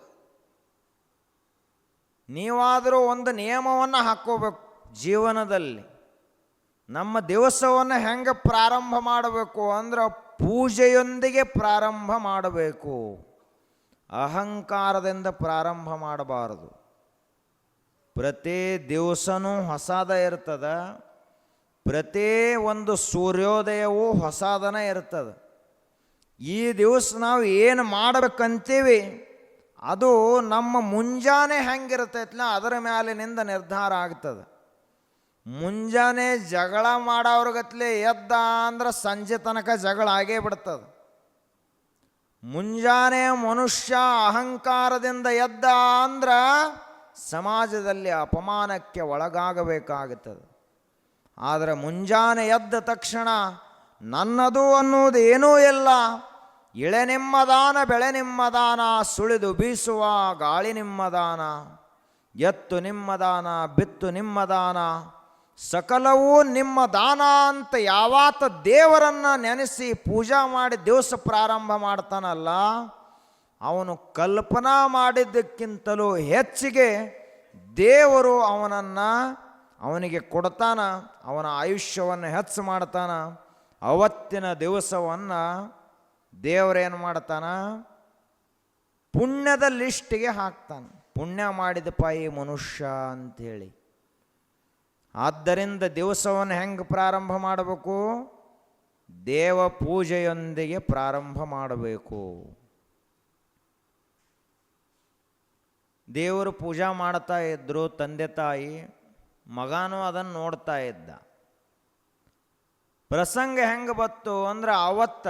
ನೀವಾದರೂ ಒಂದು ನಿಯಮವನ್ನು ಹಾಕ್ಕೋಬೇಕು ಜೀವನದಲ್ಲಿ. ನಮ್ಮ ದಿವಸವನ್ನು ಹೆಂಗೆ ಪ್ರಾರಂಭ ಮಾಡಬೇಕು ಅಂದ್ರೆ ಪೂಜೆಯೊಂದಿಗೆ ಪ್ರಾರಂಭ ಮಾಡಬೇಕು. ಅಹಂಕಾರದಿಂದ ಪ್ರಾರಂಭ ಮಾಡಬಾರದು. ಪ್ರತಿ ದಿವಸನೂ ಹೊಸದ ಇರ್ತದೆ. ಪ್ರತಿ ಒಂದು ಸೂರ್ಯೋದಯವೂ ಹೊಸದನೇ ಇರ್ತದೆ. ಈ ದಿವಸ ನಾವು ಏನು ಮಾಡಬೇಕಂತೀವಿ ಅದು ನಮ್ಮ ಮುಂಜಾನೆ ಹೆಂಗಿರ್ತೈತಲ್ಲ ಅದರ ಮ್ಯಾಲಿನಿಂದ ನಿರ್ಧಾರ ಆಗ್ತದೆ. ಮುಂಜಾನೆ ಜಗಳ ಮಾಡೋರ್ಗತ್ಲೆ ಎದ್ದ ಅಂದ್ರೆ ಸಂಜೆ ತನಕ ಜಗಳ ಆಗೇ ಬಿಡ್ತದೆ. ಮುಂಜಾನೆ ಮನುಷ್ಯ ಅಹಂಕಾರದಿಂದ ಎದ್ದ ಅಂದ್ರೆ ಸಮಾಜದಲ್ಲಿ ಅಪಮಾನಕ್ಕೆ ಒಳಗಾಗಬೇಕಾಗುತ್ತದೆ. ಆದರೆ ಮುಂಜಾನೆ ಎದ್ದ ತಕ್ಷಣ ನನ್ನದು ಅನ್ನುವುದು ಏನೂ ಇಲ್ಲ, ಇಳೆ ನಿಮ್ಮದಾನ ಬೆಳೆ ನಿಮ್ಮದಾನ, ಸುಳಿದು ಬೀಸುವ ಗಾಳಿ ನಿಮ್ಮದಾನ, ಎತ್ತು ನಿಮ್ಮದಾನ ಬಿತ್ತು ನಿಮ್ಮದಾನ, ಸಕಲವೂ ನಿಮ್ಮ ದಾನ ಅಂತ ಯಾವಾತ ದೇವರನ್ನು ನೆನೆಸಿ ಪೂಜಾ ಮಾಡಿ ದಿವಸ ಪ್ರಾರಂಭ ಮಾಡ್ತಾನಲ್ಲ ಅವನು ಕಲ್ಪನಾ ಮಾಡಿದ್ದಕ್ಕಿಂತಲೂ ಹೆಚ್ಚಿಗೆ ದೇವರು ಅವನಿಗೆ ಕೊಡ್ತಾನ. ಅವನ ಆಯುಷ್ಯವನ್ನು ಹೆಚ್ಚು ಮಾಡ್ತಾನ. ಅವತ್ತಿನ ದಿವಸವನ್ನು ದೇವರೇನು ಮಾಡ್ತಾನ, ಪುಣ್ಯದ ಲಿಸ್ಟಿಗೆ ಹಾಕ್ತಾನೆ. ಪುಣ್ಯ ಮಾಡಿದಪ್ಪ ಈ ಮನುಷ್ಯ ಅಂಥೇಳಿ. ಆದ್ದರಿಂದ ದಿವಸವನ್ನು ಹೆಂಗೆ ಪ್ರಾರಂಭ ಮಾಡಬೇಕು? ದೇವ ಪೂಜೆಯೊಂದಿಗೆ ಪ್ರಾರಂಭ ಮಾಡಬೇಕು. ದೇವರು ಪೂಜಾ ಮಾಡ್ತಾ ಇದ್ದರು ತಂದೆ ತಾಯಿ. ಮಗನೂ ಅದನ್ನು ನೋಡ್ತಾ ಇದ್ದ. ಪ್ರಸಂಗ ಹೆಂಗೆ ಬತ್ತು ಅಂದ್ರೆ ಅವತ್ತ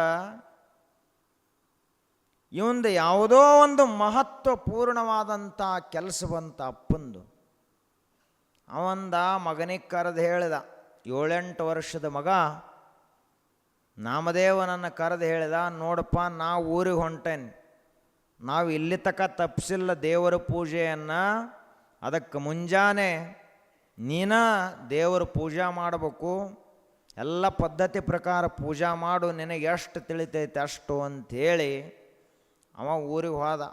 ಇವಂದು ಯಾವುದೋ ಒಂದು ಮಹತ್ವಪೂರ್ಣವಾದಂಥ ಕೆಲಸ ಬಂತ ಅಪ್ಪಂದು. ಅವಂದ ಮಗನಿಗೆ ಕರೆದು ಹೇಳಿದ, 7-8 ವರ್ಷದ ಮಗ ನಾಮದೇವನನ್ನು ಕರೆದು ಹೇಳಿದ, ನೋಡಪ್ಪ ನಾವು ಊರಿಗೆ ಹೊಂಟೇನೆ, ನಾವು ಇಲ್ಲಿ ತನಕ ತಪ್ಪಿಸಿಲ್ಲ ದೇವರ ಪೂಜೆಯನ್ನು. ಅದಕ್ಕೆ ಮುಂಜಾನೆ ನೀನ ದೇವರ ಪೂಜಾ ಮಾಡಬೇಕು, ಎಲ್ಲ ಪದ್ಧತಿ ಪ್ರಕಾರ ಪೂಜಾ ಮಾಡು, ನಿನಗೆ ಎಷ್ಟು ತಿಳಿತೈತೆ ಅಷ್ಟು ಅಂಥೇಳಿ ಅವ ಊರಿಗೆ ಹೋದ.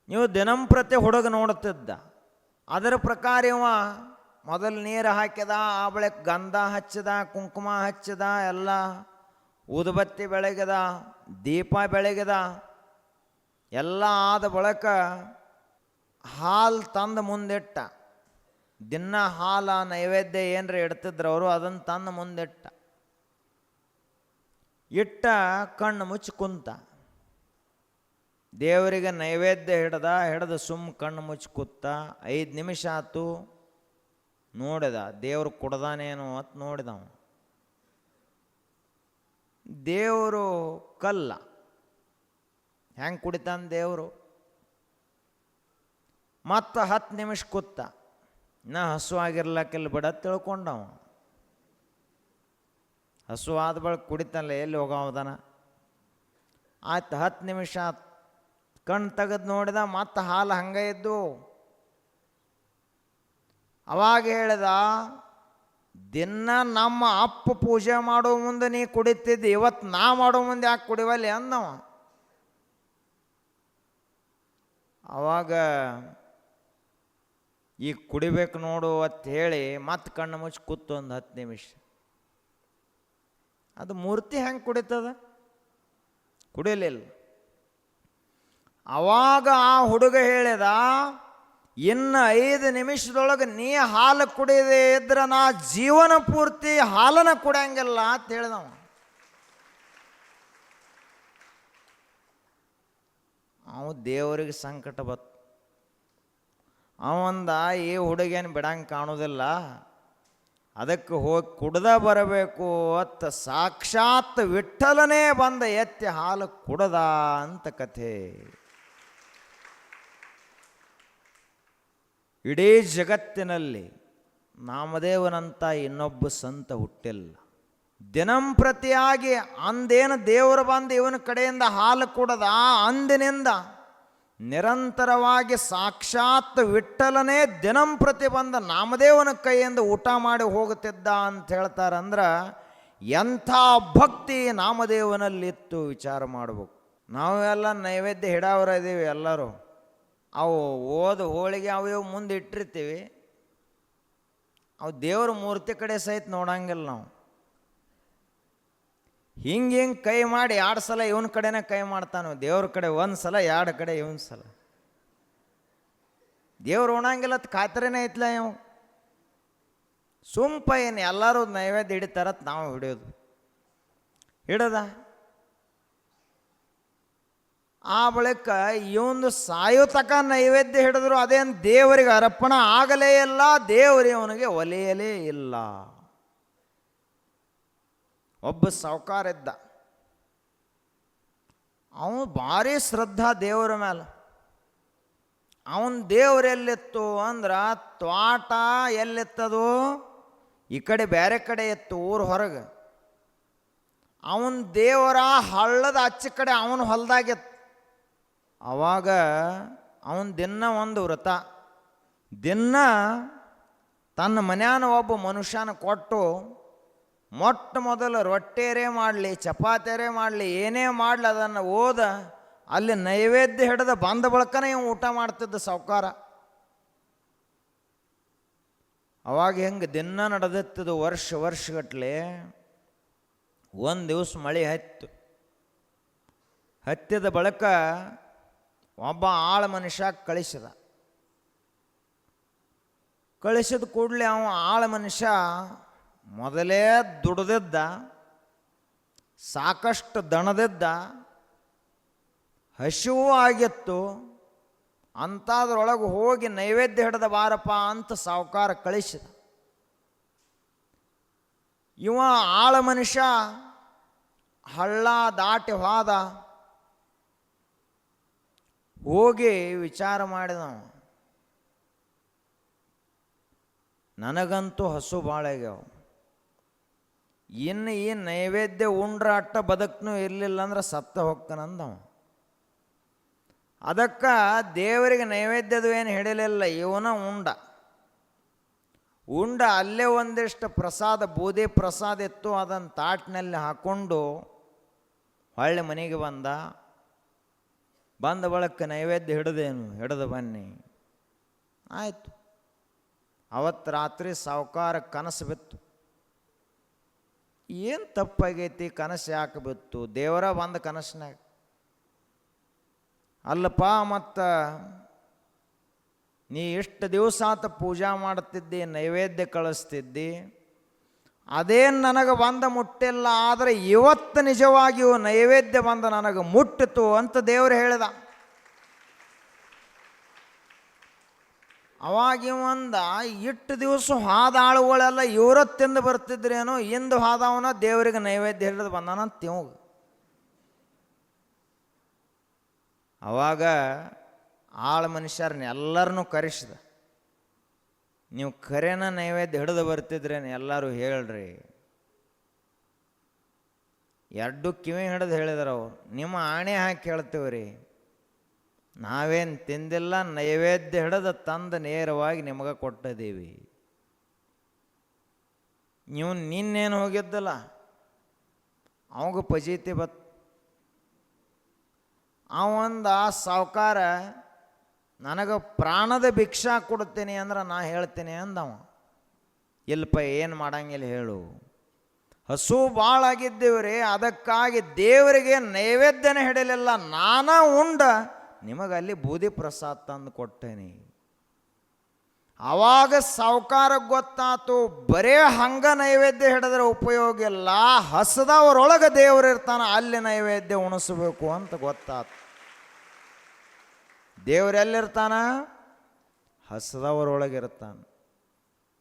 ನೀವು ದಿನಂಪ್ರತಿ ಹುಡುಗ ನೋಡುತ್ತಿದ್ದ. ಅದರ ಪ್ರಕಾರ ಇವ ಮೊದಲು ನೀರು ಹಾಕಿದ, ಆ ಬಳಿಕ ಗಂಧ ಹಚ್ಚಿದ, ಕುಂಕುಮ ಹಚ್ಚಿದ, ಎಲ್ಲ ಊದುಬತ್ತಿ ಬೆಳಗಿದ, ದೀಪ ಬೆಳಗಿದ. ಎಲ್ಲ ಆದ ಬಳಿಕ ಹಾಲು ತಂದು ಮುಂದಿಟ್ಟ. ದಿನ ಹಾಲ ನೈವೇದ್ಯ ಏನರ ಇಡ್ತಿದ್ರು ಅವರು, ಅದನ್ನು ತಂದು ಮುಂದಿಟ್ಟ. ಕಣ್ಣು ಮುಚ್ಚಿ ಕುಂತ. ದೇವರಿಗೆ ನೈವೇದ್ಯ ಹಿಡ್ದು ಕಣ್ಣು ಮುಚ್ಚಿ ಕೂತ. 5 ನಿಮಿಷ ಆತು. ನೋಡಿದ ದೇವರು ಕೊಡ್ದಾನೇನು ಅಂತ ನೋಡಿದವ. ದೇವರು ಕಲ್ಲ ಹೆಂಗೆ ಕುಡಿತಾನ ದೇವರು. ಮತ್ತು 10 ನಿಮಿಷ ಕೂತ. ನಾ ಹಸುವಾಗಿರ್ಲಕ್ಕೆಲ್ಲ ಬಿಡ ತಿಳ್ಕೊಂಡವ. ಹಸು ಆದ ಬಳಿಕ ಕುಡಿತಾನಲ್ಲ, ಎಲ್ಲಿ ಹೋಗವದಾನ. ಆಯ್ತು, 10 ನಿಮಿಷ ಆತು. ಕಣ್ಣು ತೆಗೆದು ನೋಡಿದ, ಮತ್ತು ಹಾಲು ಹಂಗೆ ಇದ್ದು. ಅವಾಗ ಹೇಳಿದ, ದಿನ ನಮ್ಮ ಅಪ್ಪ ಪೂಜೆ ಮಾಡೋ ಮುಂದೆ ನೀ ಕುಡಿತಿದ್ದಿ, ಇವತ್ತು ನಾ ಮಾಡೋ ಮುಂದೆ ಯಾಕೆ ಕುಡಿವಲ್ಲಿ ಅಂದವ. ಅವಾಗ ಈಗ ಕುಡಿಬೇಕು ನೋಡು ಅಂತ ಹೇಳಿ ಮತ್ತೆ ಕಣ್ಣು ಮುಚ್ಚಿ ಕೂತು ಒಂದು 10 ನಿಮಿಷ. ಅದು ಮೂರ್ತಿ ಹೆಂಗೆ ಕುಡಿತದ? ಕುಡಿಯಲಿಲ್ಲ. ಅವಾಗ ಆ ಹುಡುಗ ಹೇಳಿದ, ಇನ್ನು 5 ನಿಮಿಷದೊಳಗೆ ನೀ ಹಾಲು ಕುಡಿಯದೇ ಇದ್ರೆ ನಾ ಜೀವನ ಪೂರ್ತಿ ಹಾಲನ್ನು ಕುಡಿಯಂಗಿಲ್ಲ ಅಂತ ಹೇಳಿದವ. ಅವ ದೇವರಿಗೆ ಸಂಕಟ ಬತ್ತು. ಅವಂದ ಈ ಹುಡುಗೇನು ಬಿಡಂಗೆ ಕಾಣೋದಿಲ್ಲ, ಅದಕ್ಕೆ ಹೋಗಿ ಕುಡ್ದ ಬರಬೇಕು ಅತ್ತ ಸಾಕ್ಷಾತ್ ವಿಠ್ಠಲನೇ ಬಂದ ಎತ್ತಿ ಹಾಲು ಕುಡದ ಅಂತ ಕಥೆ. ಇಡೀ ಜಗತ್ತಿನಲ್ಲಿ ನಾಮದೇವನಂತ ಇನ್ನೊಬ್ಬ ಸಂತ ಹುಟ್ಟಿಲ್ಲ. ದಿನಂಪ್ರತಿಯಾಗಿ ಅಂದೇನು ದೇವರು ಬಂದು ಇವನ ಕಡೆಯಿಂದ ಹಾಲು ಕುಡದ, ಅಂದಿನಿಂದ ನಿರಂತರವಾಗಿ ಸಾಕ್ಷಾತ್ ವಿಠ್ಠಲನೇ ದಿನಂಪ್ರತಿ ಬಂದ ನಾಮದೇವನ ಕೈಯಿಂದ ಊಟ ಮಾಡಿ ಹೋಗುತ್ತಿದ್ದ ಅಂತ ಹೇಳ್ತಾರಂದ್ರೆ ಎಂಥ ಭಕ್ತಿ ನಾಮದೇವನಲ್ಲಿತ್ತು ವಿಚಾರ ಮಾಡ್ಬೇಕು. ನಾವೆಲ್ಲ ನೈವೇದ್ಯ ಹಿಡಾವರ ಇದ್ದೀವಿ ಎಲ್ಲರೂ. ಅವು ಹೋಳಿಗೆ ಅವು ಇವು ಮುಂದೆ ಇಟ್ಟಿರ್ತೀವಿ, ಅವು ದೇವ್ರ ಮೂರ್ತಿ ಕಡೆ ಸಹಿತ ನೋಡಂಗಿಲ್ಲ ನಾವು. ಹಿಂಗೆ ಕೈ ಮಾಡಿ 2 ಸಲ ಇವನ ಕಡೆನೇ ಕೈ ಮಾಡ್ತಾನೆ, ದೇವ್ರ ಕಡೆ 1 ಸಲ, 2 ಕಡೆ ಇವನ ಸಲ. ದೇವ್ರು ಉಣಂಗಿಲ್ಲ ಅಂತ ಖಾತ್ರಿನೇ ಐತ್ಲ ಇವು. ಸುಂಪ ಏನು ಎಲ್ಲರೂ ನೈವೇದ್ಯ ಹಿಡಿತಾರತ್ ನಾವು ಹಿಡಿಯೋದು ಹಿಡದ. ಆ ಬಳಿಕ ಇವೊಂದು ಸಾಯೋ ತಕ ನೈವೇದ್ಯ ಹಿಡಿದ್ರು ಅದೇನು ದೇವರಿಗೆ ಅರ್ಪಣ ಆಗಲೇ ಇಲ್ಲ, ದೇವರಿಗೆ ಅವನಿಗೆ ಒಲೆಯಲೇ ಇಲ್ಲ. ಒಬ್ಬ ಸಾವುಕಾರ ಇದ್ದ, ಅವನು ಭಾರಿ ಶ್ರದ್ಧಾ ದೇವರ ಮೇಲೆ. ಅವನ ದೇವ್ರು ಎಲ್ಲಿತ್ತು ಅಂದ್ರೆ ತ್ವಾಟ ಎಲ್ಲಿತ್ತದು ಈ ಕಡೆ ಬೇರೆ ಕಡೆ ಇತ್ತು, ಊರು ಹೊರಗೆ. ಅವನ ದೇವರ ಹಳ್ಳದ ಅಚ್ಚ ಕಡೆ ಅವನ ಹೊಲದಾಗಿತ್ತು. ಅವಾಗ ಅವನ ದಿನ ಒಂದು ವ್ರತ, ದಿನ ತನ್ನ ಮನ್ಯಾನ ಒಬ್ಬ ಮನುಷ್ಯನ ಕೊಟ್ಟು ಮೊಟ್ಟ ಮೊದಲು ರೊಟ್ಟೆರೇ ಮಾಡಲಿ, ಚಪಾತಿಯರೇ ಮಾಡಲಿ, ಏನೇ ಮಾಡಲಿ ಅದನ್ನು ಓದ ಅಲ್ಲಿ ನೈವೇದ್ಯ ಹಿಡಿದ ಬಂದ ಬಳಕನೇ ಇವು ಊಟ ಮಾಡ್ತಿದ್ದ ಸಾವುಕಾರ. ಅವಾಗ ಹೆಂಗೆ ದಿನ ನಡೆದಿತ್ತದು ವರ್ಷಗಟ್ಟಲೆ. ಒಂದು ದಿವಸ ಮಳೆ ಹತ್ತಿದ ಬಳಿಕ ಒಬ್ಬ ಆಳ ಮನುಷ್ಯ ಕಳಿಸಿದ ಕೂಡಲೇ ಅವ ಆಳ ಮನುಷ್ಯ ಮೊದಲೇ ದುಡ್ದಿದ್ದ, ಸಾಕಷ್ಟು ದಣದಿದ್ದ, ಹಸಿವು ಆಗಿತ್ತು. ಅಂಥದ್ರೊಳಗೆ ಹೋಗಿ ನೈವೇದ್ಯ ಹಿಡ್ದ ಬಾರಪ್ಪ ಅಂತ ಸಾವುಕಾರ ಕಳಿಸಿದ. ಇವ ಆಳ ಮನುಷ್ಯ ಹಳ್ಳ ದಾಟಿ ಹೋದ. ಹೋಗಿ ವಿಚಾರ ಮಾಡಿದವ, ನನಗಂತೂ ಹಸು ಭಾಳ ಆಗ್ಯಾವ, ಇನ್ನು ಈ ನೈವೇದ್ಯ ಉಂಡ್ರ ಅಟ್ಟ ಬದುಕನೂ ಇರಲಿಲ್ಲ ಅಂದ್ರೆ ಸತ್ತ ಹೊಕ್ಕನಂದವ. ಅದಕ್ಕೆ ದೇವರಿಗೆ ನೈವೇದ್ಯದು ಏನು ಹಿಡಿಲಿಲ್ಲ, ಇವನ ಉಂಡ ಅಲ್ಲೇ ಒಂದಿಷ್ಟು ಪ್ರಸಾದ, ಬೂದಿ ಪ್ರಸಾದ ಇತ್ತು, ಅದನ್ನು ತಾಟಿನಲ್ಲಿ ಹಾಕ್ಕೊಂಡು ಹೊಳ್ಳಿ ಮನೆಗೆ ಬಂದ ಬಳಕ ನೈವೇದ್ಯ ಹಿಡಿದು ಬನ್ನಿ ಆಯಿತು. ಅವತ್ತು ರಾತ್ರಿ ಸಾವುಕಾರ ಕನಸು ಬಿತ್ತು. ಏನು ತಪ್ಪಾಗೈತಿ, ಕನಸು ಯಾಕೆ ಬಿತ್ತು? ದೇವರ ಬಂದ ಕನಸಿನಾಗ ಅಲ್ಲಪ್ಪ, ಮತ್ತು ನೀ ಎಷ್ಟು ದಿವಸ ಆತ ಪೂಜಾ ಮಾಡ್ತಿದ್ದಿ, ನೈವೇದ್ಯ ಕಳಿಸ್ತಿದ್ದಿ, ಅದೇನು ನನಗೆ ಬಂದ ಮುಟ್ಟಿಲ್ಲ, ಆದರೆ ಇವತ್ತು ನಿಜವಾಗಿಯೂ ನೈವೇದ್ಯ ಬಂದ ನನಗೆ ಮುಟ್ಟಿತು ಅಂತ ದೇವರು ಹೇಳಿದ. ಅವಾಗ ಇಟ್ಟು ದಿವಸ ಹಾದಾಳುಗಳೆಲ್ಲ ಇವರ ತಿಂದು ಬರ್ತಿದ್ರೇನೋ, ಇಂದು ಹಾದವನ ದೇವರಿಗೆ ನೈವೇದ್ಯ ಹಿಡಿದು ಬಂದಾನಂತ ಇವಾಗ. ಅವಾಗ ಆಳ ಮನುಷ್ಯರನ್ನ ಎಲ್ಲರನ್ನೂ ಕರೆಸಿದ, ನೀವು ಕರೆನ ನೈವೇದ್ಯ ಹಿಡಿದು ಬರ್ತಿದ್ರೇನು ಎಲ್ಲರೂ ಹೇಳ್ರಿ. 2 ಕಿವಿ ಹಿಡಿದು ಹೇಳಿದ್ರು ಅವ್ರು, ನಿಮ್ಮ ಆಣೆ ಹಾಕಿ ಹೇಳ್ತೀವಿ ರೀ, ನಾವೇನು ತಿಂದಿಲ್ಲ, ನೈವೇದ್ಯ ಹಿಡಿದು ತಂದು ನೇರವಾಗಿ ನಿಮಗೆ ಕೊಟ್ಟಿದ್ದೀವಿ. ನೀವು ನಿನ್ನೇನು ಹೋಗಿದ್ದಲ್ಲ, ಅವಾಗ ಪಜೀತಿ ಬತ್. ಅವಂದ ಸಾವುಕಾರ ನನಗೆ ಪ್ರಾಣದ ಭಿಕ್ಷಾ ಕೊಡ್ತೀನಿ ಅಂದ್ರೆ ನಾ ಹೇಳ್ತೀನಿ ಅಂದವ. ಇಲ್ಲಪ್ಪ, ಏನು ಮಾಡಂಗಿಲ್ಲ ಹೇಳು, ಹಸು ಭಾಳ ಆಗಿದ್ದೀವ್ರಿ, ಅದಕ್ಕಾಗಿ ದೇವರಿಗೆ ನೈವೇದ್ಯನೇ ಹಿಡಿಲಿಲ್ಲ, ನಾನಾ ಉಂಡ ನಿಮಗೆ ಅಲ್ಲಿ ಬೂದಿ ಪ್ರಸಾದ ತಂದು ಕೊಟ್ಟೇನಿ. ಆವಾಗ ಸಾವುಕಾರಕ್ಕೆ ಗೊತ್ತಾತು, ಬರೇ ಹಂಗ ನೈವೇದ್ಯ ಹಿಡಿದ್ರೆ ಉಪಯೋಗ ಇಲ್ಲ, ಹಸದವರೊಳಗೆ ದೇವರು ಇರ್ತಾನೆ, ಅಲ್ಲಿ ನೈವೇದ್ಯ ಉಣಿಸ್ಬೇಕು ಅಂತ ಗೊತ್ತಾತು. ದೇವರೆಲ್ಲಿರ್ತಾನ? ಹಸದವರೊಳಗಿರ್ತಾನೆ.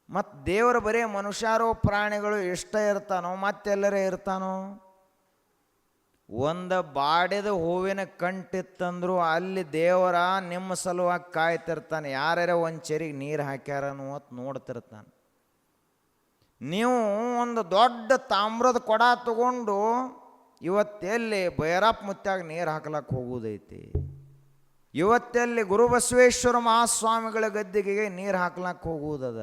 ಮತ್ತು ದೇವರು ಬರೀ ಮನುಷ್ಯರು ಪ್ರಾಣಿಗಳು ಇಷ್ಟ ಇರ್ತಾನೋ ಮತ್ತೆಲ್ಲರೇ ಇರ್ತಾನೋ? ಒಂದು ಬಾಡಿದ ಹೂವಿನ ಕಂಟಿತ್ತಂದ್ರು ಅಲ್ಲಿ ದೇವರ ನಿಮ್ಮ ಸಲುವಾಗಿ ಕಾಯ್ತಿರ್ತಾನೆ. ಯಾರ್ಯಾರ ಒಂದು ಚೆರಿಗೆ ನೀರು ಹಾಕ್ಯಾರನು ಅಂತ ನೋಡ್ತಿರ್ತಾನೆ. ನೀವು ಒಂದು ದೊಡ್ಡ ತಾಮ್ರದ ಕೊಡ ತಗೊಂಡು ಇವತ್ತೆಲ್ಲಿ ಭೈರಪ್ಪ ಮುತ್ಯಾಗ ನೀರು ಹಾಕ್ಲಕ್ಕೆ ಹೋಗುವುದೈತಿ, ಇವತ್ತೆಲ್ಲಿ ಗುರುಬಸವೇಶ್ವರ ಮಹಾಸ್ವಾಮಿಗಳ ಗದ್ದಿಗೆಗೆ ನೀರು ಹಾಕ್ಲಕ್ಕೆ ಹೋಗುವುದದ.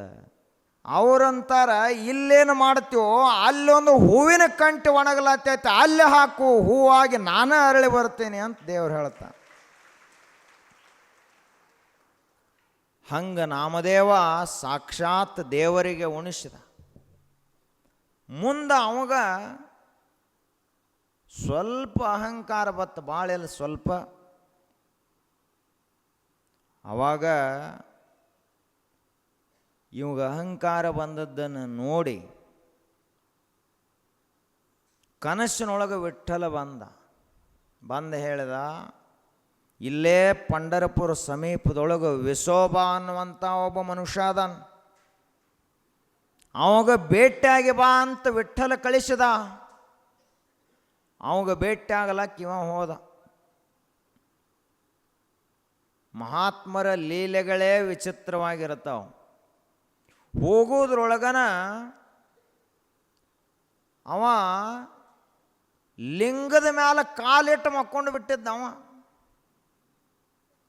ಅವರಂತಾರ ಇಲ್ಲೇನು ಮಾಡ್ತೀವೋ ಅಲ್ಲೊಂದು ಹೂವಿನ ಕಂಟಿ ಒಣಗಲತ್ತೈತೆ, ಅಲ್ಲೇ ಹಾಕು, ಹೂವಾಗಿ ನಾನೇ ಅರಳಿ ಬರ್ತೀನಿ ಅಂತ ದೇವ್ರು ಹೇಳ್ತಾನೆ. ಹಂಗೆ ನಾಮದೇವ ಸಾಕ್ಷಾತ್ ದೇವರಿಗೆ ಉಣಿಸಿದ. ಮುಂದೆ ಅವಾಗ ಸ್ವಲ್ಪ ಅಹಂಕಾರ ಬತ್ತು, ಭಾಳೆಲ್ಲ ಸ್ವಲ್ಪ. ಅವಾಗ ಇವಾಗ ಅಹಂಕಾರ ಬಂದದ್ದನ್ನು ನೋಡಿ ಕನಸಿನೊಳಗೆ ವಿಠ್ಠಲ ಬಂದ ಹೇಳಿದ, ಇಲ್ಲೇ ಪಂಢರಪುರ ಸಮೀಪದೊಳಗೆ ವಿಸೋಬ ಅನ್ನುವಂಥ ಒಬ್ಬ ಮನುಷ್ಯ ಅದಾನ, ಅವಾಗ ಭೇಟಿಯಾಗಿ ಬಾ ಅಂತ ವಿಠ್ಠಲ ಕಳಿಸಿದ. ಅವಾಗ ಭೇಟಿಯಾಗಲಕ್ಕೆ ಇವ ಹೋದ. ಮಹಾತ್ಮರ ಲೀಲೆಗಳೇ ವಿಚಿತ್ರವಾಗಿರ್ತಾವ. ಹೋಗೋದ್ರೊಳಗನ ಅವ ಲಿಂಗದ ಮ್ಯಾಲ ಕಾಲಿಟ್ಟು ಮಕ್ಕೊಂಡು ಬಿಟ್ಟಿದ್ದ.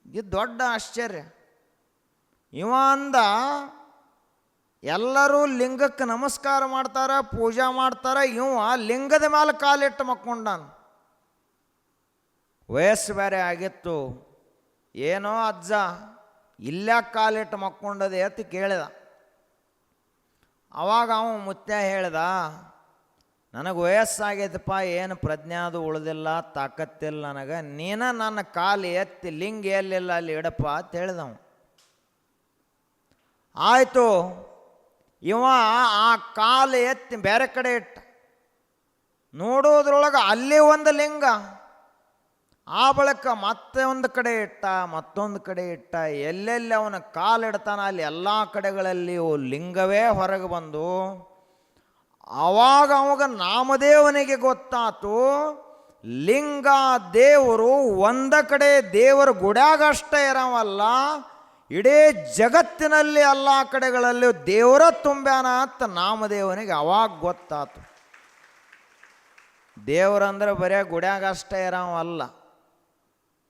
ಇದು ದೊಡ್ಡ ಆಶ್ಚರ್ಯ. ಇವ ಅಂದ, ಎಲ್ಲರೂ ಲಿಂಗಕ್ಕೆ ನಮಸ್ಕಾರ ಮಾಡ್ತಾರ, ಪೂಜಾ ಮಾಡ್ತಾರ, ಇವ ಲಿಂಗದ ಮ್ಯಾಲ ಕಾಲಿಟ್ಟು ಮಕ್ಕೊಂಡಾನ. ವಯಸ್ಸು ಬೇರೆ ಆಗಿತ್ತು. ಏನೋ ಅಜ್ಜ ಇಲ್ಯಾಕೆ ಕಾಲಿಟ್ಟು ಮಕ್ಕೊಂಡದೆ ಅಂತ ಕೇಳಿದ. ಅವಾಗ ಅವ ಮುತ್ಯ ಹೇಳ್ದ, ನನಗೆ ವಯಸ್ಸಾಗೈತಪ್ಪ, ಏನು ಪ್ರಜ್ಞಾದು ಉಳಿದಿಲ್ಲ, ತಾಕತ್ತಿಲ್ಲ ನನಗೆ, ನೀನ ನನ್ನ ಕಾಲು ಎತ್ತಿ ಲಿಂಗ ಎಲ್ಲಿಲ್ಲ ಅಲ್ಲಿ ಇಡಪ್ಪ ಅಂತ ಹೇಳ್ದವ. ಆಯಿತು. ಇವ ಆ ಕಾಲು ಎತ್ತಿ ಬೇರೆ ಕಡೆ ಇಟ್ಟ. ನೋಡೋದ್ರೊಳಗೆ ಅಲ್ಲಿ ಒಂದು ಲಿಂಗ, ಆ ಬಳಿಕ ಮತ್ತೆ ಒಂದು ಕಡೆ ಇಟ್ಟ, ಮತ್ತೊಂದು ಕಡೆ ಇಟ್ಟ. ಎಲ್ಲೆಲ್ಲಿ ಅವನ ಕಾಲಿಡ್ತಾನ ಅಲ್ಲಿ ಎಲ್ಲ ಕಡೆಗಳಲ್ಲಿ ಲಿಂಗವೇ ಹೊರಗೆ ಬಂದು, ಆವಾಗ ಅವಾಗ ನಾಮದೇವನಿಗೆ ಗೊತ್ತಾತು, ಲಿಂಗ ದೇವರು ಒಂದ ಕಡೆ ದೇವರ ಗುಡ್ಯಾಗಷ್ಟೇ ಇರವಲ್ಲ, ಇಡೀ ಜಗತ್ತಿನಲ್ಲಿ ಎಲ್ಲ ಕಡೆಗಳಲ್ಲಿ ದೇವರ ತುಂಬ್ಯಾನ ಅಂತ ನಾಮದೇವನಿಗೆ ಅವಾಗ ಗೊತ್ತಾತು. ದೇವರಂದ್ರೆ ಬರೀ ಗುಡ್ಯಾಗಷ್ಟೇ ಇರವಲ್ಲ.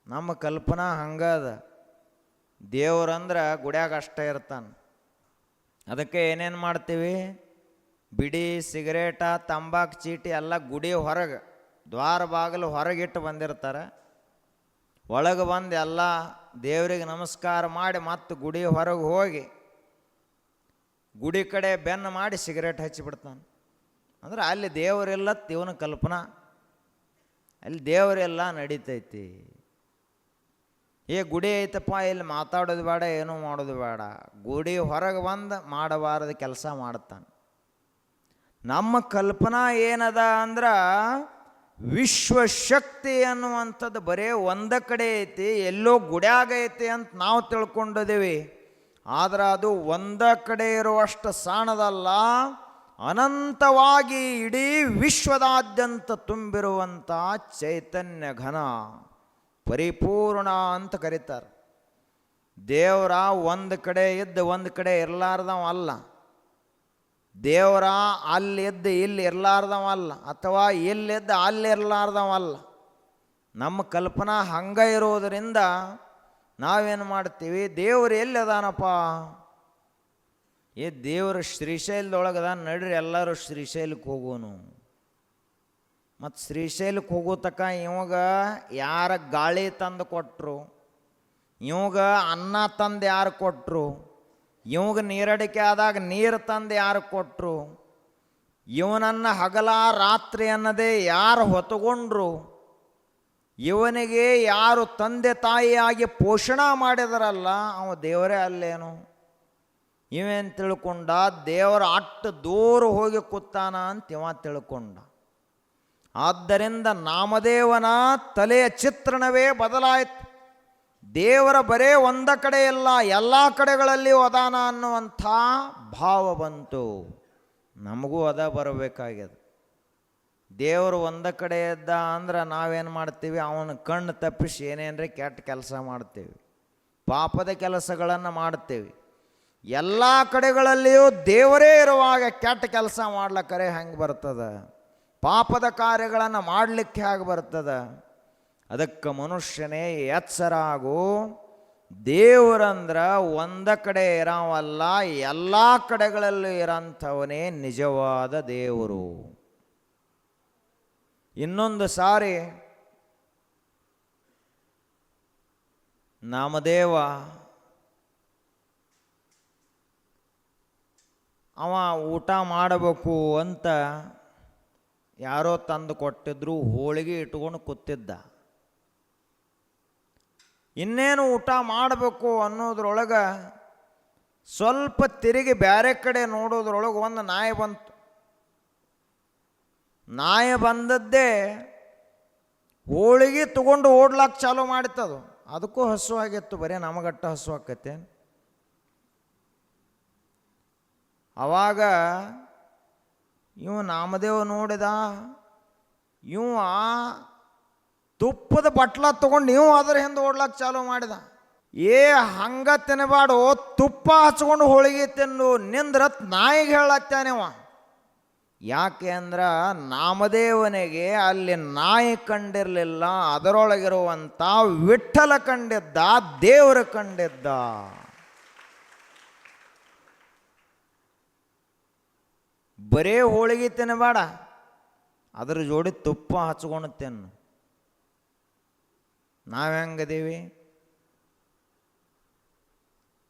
ನಮ್ಮ ಕಲ್ಪನಾ ಹಂಗದ. ದೇವರಂದ್ರೆ ಗುಡ್ಯಾಗಷ್ಟೇ ಇರ್ತಾನೆ. ಅದಕ್ಕೆ ಏನೇನು ಮಾಡ್ತೀವಿ, ಬಿಡಿ, ಸಿಗರೇಟ, ತಂಬಾಕು ಚೀಟಿ ಎಲ್ಲ ಗುಡಿ ಹೊರಗೆ, ದ್ವಾರ ಬಾಗಿಲು ಹೊರಗಿಟ್ಟು ಬಂದಿರ್ತಾರೆ. ಒಳಗೆ ಬಂದು ಎಲ್ಲ ದೇವರಿಗೆ ನಮಸ್ಕಾರ ಮಾಡಿ ಮತ್ತು ಗುಡಿ ಹೊರಗೆ ಹೋಗಿ ಗುಡಿ ಕಡೆ ಬೆನ್ನು ಮಾಡಿ ಸಿಗರೇಟ್ ಹಚ್ಚಿಬಿಡ್ತಾನೆ. ಅಂದ್ರೆ ಅಲ್ಲಿ ದೇವರೆಲ್ಲ ಇವನ ಕಲ್ಪನಾ, ಅಲ್ಲಿ ದೇವರೆಲ್ಲ ನಡೀತೈತಿ. ಗುಡಿ ಐತಪ್ಪ, ಇಲ್ಲಿ ಮಾತಾಡೋದು ಬೇಡ, ಏನೂ ಮಾಡೋದು ಬೇಡ, ಗುಡಿ ಹೊರಗೆ ಬಂದು ಮಾಡಬಾರದು ಕೆಲಸ ಮಾಡ್ತಾನೆ. ನಮ್ಮ ಕಲ್ಪನಾ ಏನದ ಅಂದ್ರೆ ವಿಶ್ವಶಕ್ತಿ ಅನ್ನುವಂಥದ್ದು ಬರೀ ಒಂದ ಕಡೆ ಐತಿ, ಎಲ್ಲೋ ಗುಡ್ಯಾಗ ಐತಿ ಅಂತ ನಾವು ತಿಳ್ಕೊಂಡಿದ್ದೀವಿ. ಆದ್ರೆ ಅದು ಒಂದ ಕಡೆ ಇರುವಷ್ಟು ಸಾಣದಲ್ಲ, ಅನಂತವಾಗಿ ಇಡೀ ವಿಶ್ವದಾದ್ಯಂತ ತುಂಬಿರುವಂಥ ಚೈತನ್ಯ ಘನ ಪರಿಪೂರ್ಣ ಅಂತ ಕರೀತಾರೆ. ದೇವರ ಒಂದು ಕಡೆ ಇದ್ದು ಒಂದು ಕಡೆ ಇರಲಾರ್ದವ ಅಲ್ಲ, ದೇವರ ಅಲ್ಲಿದ್ದು ಇಲ್ಲಿ ಇರಲಾರ್ದವಲ್ಲ, ಅಥವಾ ಇಲ್ಲಿದ್ದು ಅಲ್ಲಿ ಇರಲಾರ್ದವಲ್ಲ. ನಮ್ಮ ಕಲ್ಪನಾ ಹಂಗೆ ಇರೋದರಿಂದ ನಾವೇನು ಮಾಡ್ತೀವಿ, ದೇವರು ಎಲ್ಲಿ ಅದಾನಪ್ಪ, ದೇವರು ಶ್ರೀಶೈಲದೊಳಗದ, ನಡ್ರಿ ಎಲ್ಲರೂ ಶ್ರೀಶೈಲಕ್ಕೆ ಹೋಗೋನು. ಮತ್ತು ಶ್ರೀಶೈಲಕ್ಕೆ ಹೋಗೋ ತಕ್ಕ ಇವಾಗ ಯಾರ ಗಾಳಿ ತಂದು ಕೊಟ್ಟರು, ಇವಾಗ ಅನ್ನ ತಂದು ಯಾರು ಕೊಟ್ಟರು, ಇವಾಗ ನೀರಡಿಕೆ ಆದಾಗ ನೀರು ತಂದು ಯಾರು ಕೊಟ್ಟರು, ಇವನನ್ನು ಹಗಲ ರಾತ್ರಿ ಅನ್ನದೇ ಯಾರು ಹೊತ್ತುಕೊಂಡ್ರು, ಇವನಿಗೆ ಯಾರು ತಂದೆ ತಾಯಿಯಾಗಿ ಪೋಷಣೆ ಮಾಡಿದರಲ್ಲ ಅವ ದೇವರೇ ಅಲ್ಲೇನು. ಇವೇನು ತಿಳ್ಕೊಂಡ, ದೇವರ ಅಟ್ಟು ದೂರ ಹೋಗಿ ಕೂತಾನ ಅಂತ ಇವ ತಿಳ್ಕೊಂಡ. ಆದ್ದರಿಂದ ನಾಮದೇವನ ತಲೆಯ ಚಿತ್ರಣವೇ ಬದಲಾಯಿತು. ದೇವರ ಬರೇ ಒಂದ ಕಡೆ ಇಲ್ಲ, ಎಲ್ಲ ಕಡೆಗಳಲ್ಲಿಯೂ ಅದಾನ ಅನ್ನುವಂಥ ಭಾವ ಬಂತು. ನಮಗೂ ಅದ ಬರಬೇಕಾಗ್ಯದ. ದೇವರು ಒಂದ ಕಡೆ ಇದ್ದ ಅಂದ್ರೆ ನಾವೇನು ಮಾಡ್ತೀವಿ, ಅವನ ಕಣ್ಣು ತಪ್ಪಿಸಿ ಏನೇನ್ರಿ ಕೆಟ್ಟ ಕೆಲಸ ಮಾಡ್ತೀವಿ, ಪಾಪದ ಕೆಲಸಗಳನ್ನು ಮಾಡ್ತೇವೆ. ಎಲ್ಲ ಕಡೆಗಳಲ್ಲಿಯೂ ದೇವರೇ ಇರುವಾಗ ಕೆಟ್ಟ ಕೆಲಸ ಮಾಡ್ಲಿಕ್ಕರೆ ಹೆಂಗೆ ಬರ್ತದೆ? ಪಾಪದ ಕಾರ್ಯಗಳನ್ನು ಮಾಡಲಿಕ್ಕೆ ಹೇಗೆ ಬರ್ತದೆ? ಅದಕ್ಕೆ ಮನುಷ್ಯನೇ ಎಚ್ಚರ ಆಗು. ದೇವರಂದ್ರೆ ಒಂದ ಕಡೆ ಇರೋವಲ್ಲ, ಎಲ್ಲ ಕಡೆಗಳಲ್ಲೂ ಇರೋಂಥವನೇ ನಿಜವಾದ ದೇವರು. ಇನ್ನೊಂದು ಸಾರಿ ನಾಮದೇವ ಅವ ಊಟ ಮಾಡಬೇಕು ಅಂತ ಯಾರೋ ತಂದು ಕೊಟ್ಟಿದ್ರು, ಹೋಳಿಗೆ ಇಟ್ಕೊಂಡು ಕೂತಿದ್ದ. ಇನ್ನೇನು ಊಟ ಮಾಡಬೇಕು ಅನ್ನೋದ್ರೊಳಗೆ ಸ್ವಲ್ಪ ತಿರುಗಿ ಬೇರೆ ಕಡೆ ನೋಡೋದ್ರೊಳಗೆ ಒಂದು ನಾಯಿ ಬಂತು. ನಾಯಿ ಬಂದದ್ದೇ ಹೋಳಿಗೆ ತಗೊಂಡು ಓಡ್ಲಾಕ ಚಾಲು ಮಾಡಿತ್ತದು. ಅದಕ್ಕೂ ಹಸು ಆಗಿತ್ತು, ಬರೀ ನಮಗಟ್ಟ ಹಸು ಆಕೈತೆ. ಅವಾಗ ಇವ ನಾಮದೇವ ನೋಡಿದ, ಇವ ತುಪ್ಪದ ಬಟ್ಲ ತಗೊಂಡು ನೀವು ಅದ್ರ ಹಿಂದೆ ಓಡ್ಲಾಕ ಚಾಲು ಮಾಡಿದ. ಹಂಗ ತಿನ್ನಬಾಡು, ತುಪ್ಪ ಹಚ್ಕೊಂಡು ಹೋಳಿಗೆ ತಿನ್ನು ನಿಂದ್ರತ್ ನಾಯಿಗೆ ಹೇಳತ್ತಾನೆವ. ಯಾಕೆ ಅಂದ್ರೆ ನಾಮದೇವನಿಗೆ ಅಲ್ಲಿ ನಾಯಿ ಕಂಡಿರಲಿಲ್ಲ, ಅದರೊಳಗಿರುವಂಥ ವಿಠ್ಠಲ ಕಂಡಿದ್ದ, ದೇವರು ಕಂಡಿದ್ದ. ಬರೇ ಹೋಳಿಗೆ ತಿನ್ನಬೇಡ, ಅದ್ರ ಜೋಡಿ ತುಪ್ಪ ಹಚ್ಕೊಂಡು ತಿನ್ನು. ನಾವು ಹೆಂಗದೀವಿ?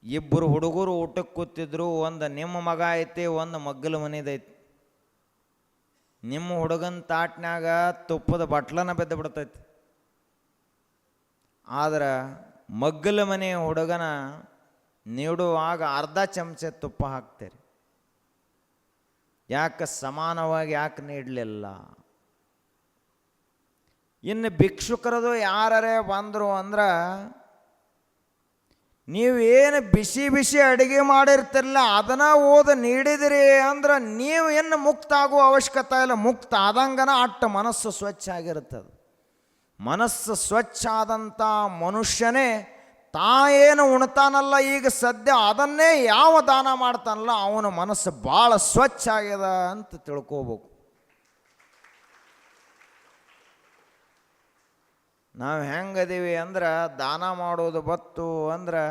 ಇಬ್ಬರು ಹುಡುಗರು ಊಟಕ್ಕೆ ಕೂತಿದ್ರು. ಒಂದು ನಿಮ್ಮ ಮಗ ಐತಿ, ಒಂದು ಮಗ್ಗಲ ಮನಿದೈತಿ. ನಿಮ್ಮ ಹುಡುಗನ ತಾಟ್ನ್ಯಾಗ ತುಪ್ಪದ ಬಟ್ಲನ ಬೆದ್ದು ಬಿಡ್ತೈತಿ. ಆದ್ರೆ ಮಗ್ಗಲ ಮನೆ ಹುಡುಗನ ನೀಡುವಾಗ ಅರ್ಧ ಚಮಚೆ ತುಪ್ಪ ಹಾಕ್ತೀರಿ. ಯಾಕೆ ಸಮಾನವಾಗಿ ಯಾಕೆ ನೀಡಲಿಲ್ಲ? ಇನ್ನು ಭಿಕ್ಷುಕರದು ಯಾರೇ ಬಂದರು ಅಂದ್ರೆ, ನೀವೇನು ಬಿಸಿ ಬಿಸಿ ಅಡುಗೆ ಮಾಡಿರ್ತಿರಲ್ಲ ಅದನ್ನು ಓದಿ ನೀಡಿದಿರಿ ಅಂದ್ರೆ ನೀವು ಏನು ಮುಕ್ತ ಆಗುವ ಅವಶ್ಯಕತೆ ಇಲ್ಲ. ಮುಕ್ತ ಆದಂಗನ ಅಟ್ಟು ಮನಸ್ಸು ಸ್ವಚ್ಛ ಆಗಿರ್ತದೆ. ಮನಸ್ಸು ಸ್ವಚ್ಛ ಆದಂಥ ಮನುಷ್ಯನೇ ತಾಯೇನು ಉಣ್ತಾನಲ್ಲ ಈಗ ಸದ್ಯ ಅದನ್ನೇ ಯಾವ ದಾನ ಮಾಡ್ತಾನಲ್ಲ ಅವನ ಮನಸ್ಸು ಭಾಳ ಸ್ವಚ್ಛ ಆಗ್ಯದ ಅಂತ ತಿಳ್ಕೋಬೇಕು. ನಾವು ಹೆಂಗದೀವಿ ಅಂದ್ರೆ ದಾನ ಮಾಡೋದು ಬತ್ತು ಅಂದ್ರೆ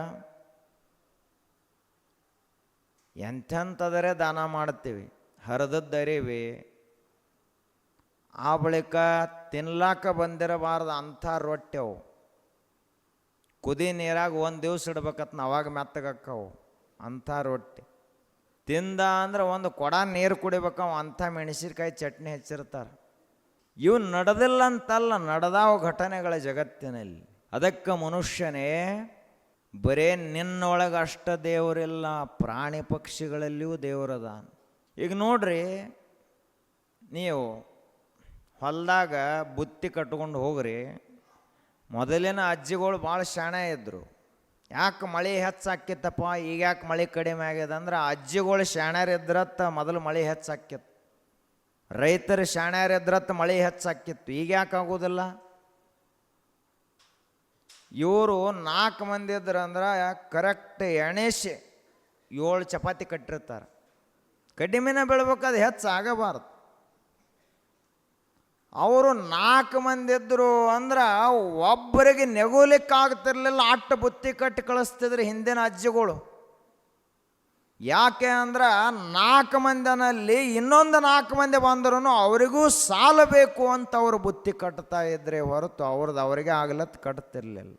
ಎಂಥೆಂಥದರೆ ದಾನ ಮಾಡ್ತೀವಿ. ಹರಿದದ್ದರಿವಿ, ಆ ಬಳಿಕ ತಿನ್ಲಾಕ ಬಂದಿರಬಾರ್ದು ಅಂಥ ರೊಟ್ಟಿ ಅವು. ಕುದಿ ನೀರಾಗ ಒಂದು ದಿವ್ಸ ಇಡ್ಬೇಕತ್ ಅವಾಗ ಮೆತ್ತಗಕ್ಕವು ಅಂಥ ರೊಟ್ಟಿ. ತಿಂದ ಅಂದ್ರೆ ಒಂದು ಕೊಡ ನೀರು ಕುಡಿಬೇಕವು ಅಂಥ ಮೆಣಸಿನ್ಕಾಯಿ ಚಟ್ನಿ ಹೆಚ್ಚಿರ್ತಾರೆ. ಇವು ನಡೆದಿಲ್ಲ ಅಂತಲ್ಲ, ನಡೆದಾವ ಘಟನೆಗಳ ಜಗತ್ತಿನಲ್ಲಿ. ಅದಕ್ಕೆ ಮನುಷ್ಯನೇ ಬರೇ ನಿನ್ನೊಳಗೆ ಅಷ್ಟ ದೇವರಿಲ್ಲ, ಪ್ರಾಣಿ ಪಕ್ಷಿಗಳಲ್ಲಿಯೂ ದೇವರದ. ಈಗ ನೋಡ್ರಿ, ನೀವು ಹೊಲದಾಗ ಬುತ್ತಿ ಕಟ್ಕೊಂಡು ಹೋಗ್ರಿ. ಮೊದಲಿನ ಅಜ್ಜಿಗಳು ಭಾಳ ಶಾಣೆ ಇದ್ದರು. ಯಾಕೆ ಮಳೆ ಹೆಚ್ಚಾಕಿತ್ತಪ್ಪ, ಈಗ ಯಾಕೆ ಮಳೆ ಕಡಿಮೆ ಆಗ್ಯದ ಅಂದ್ರೆ ಅಜ್ಜಿಗಳು ಶಾಣ್ಯರಿದ್ರತ್ತ ಮೊದಲು ಮಳೆ ಹೆಚ್ಚಾಕಿತ್ತು. ರೈತರು ಶಾಣ್ಯರಿದ್ರತ್ತ ಮಳೆ ಹೆಚ್ಚಾಕಿತ್ತು. ಈಗ ಯಾಕೆ ಆಗೋದಿಲ್ಲ? ಇವರು 4 ಮಂದಿ ಇದ್ರು ಅಂದ್ರೆ ಕರೆಕ್ಟ್ ಎಣೆಸಿ 7 ಚಪಾತಿ ಕಟ್ಟಿರ್ತಾರೆ. ಕಡಿಮೆನ ಬೀಳ್ಬೇಕಾದ್ರೆ ಹೆಚ್ಚು ಆಗಬಾರ್ದು. ಅವರು 4 ಮಂದಿ ಇದ್ದರು ಅಂದ್ರೆ ಒಬ್ಬರಿಗೆ ನೆಗೋಲಿಕ್ಕಾಗ್ತಿರ್ಲಿಲ್ಲ, ಅಟ್ಟು ಬುತ್ತಿ ಕಟ್ಟಿ ಕಳಿಸ್ತಿದ್ರು ಹಿಂದಿನ ಅಜ್ಜಿಗಳು. ಯಾಕೆ ಅಂದ್ರೆ 4 ಮಂದಿನಲ್ಲಿ ಇನ್ನೊಂದು 4 ಮಂದಿ ಬಂದರೂ ಅವರಿಗೂ ಸಾಲಬೇಕು ಅಂತ ಅವರು ಬುತ್ತಿ ಕಟ್ತಾ ಇದ್ರೆ ಹೊರತು ಅವ್ರದ್ದು ಅವರಿಗೆ ಆಗ್ಲತ್ತು ಕಟ್ತಿರ್ಲಿಲ್ಲ.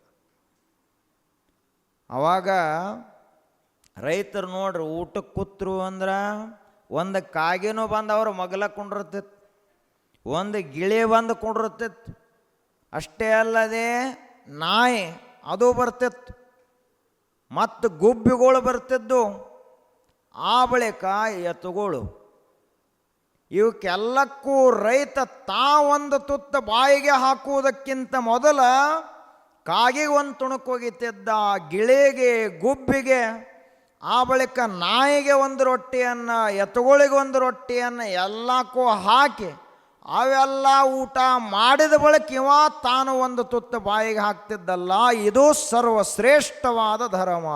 ಅವಾಗ ರೈತರು ನೋಡ್ರಿ ಊಟಕ್ಕೆ ಕೂತ್ರು ಅಂದ್ರೆ ಒಂದು ಕಾಗಿನೂ ಬಂದು ಅವರು ಮಗಲ ಕುಂಡಿರ್ತಿತ್ತು, ಒಂದು ಗಿಳಿ ಬಂದು ಕುಂಡಿರ್ತಿತ್ತು. ಅಷ್ಟೇ ಅಲ್ಲದೆ ನಾಯಿ ಅದು ಬರ್ತಿತ್ತು, ಮತ್ತು ಗುಬ್ಬಿಗಳು ಬರ್ತಿದ್ದು, ಆ ಬಳಿಕ ಎತ್ತುಗಳು. ಇವಕ್ಕೆಲ್ಲಕ್ಕೂ ರೈತ ತಾವೊಂದು ತುತ್ತ ಬಾಯಿಗೆ ಹಾಕುವುದಕ್ಕಿಂತ ಮೊದಲ ಕಾಗಿಗೆ ಒಂದು ತುಣುಕು ಒಗಿತಿದ್ದ, ಗಿಳಿಗೆ, ಗುಬ್ಬಿಗೆ, ಆ ಬಳಿಕ ನಾಯಿಗೆ ಒಂದು ರೊಟ್ಟಿಯನ್ನು, ಎತ್ತುಗಳಿಗೆ ಒಂದು ರೊಟ್ಟಿಯನ್ನು ಎಲ್ಲಕ್ಕೂ ಹಾಕಿ ಅವೆಲ್ಲ ಊಟ ಮಾಡಿದ ಬಳಿಕ ಇವ ತಾನು ಒಂದು ತುತ್ತು ಬಾಯಿಗೆ ಹಾಕ್ತಿದ್ದಲ್ಲ. ಇದು ಸರ್ವಶ್ರೇಷ್ಠವಾದ ಧರ್ಮ.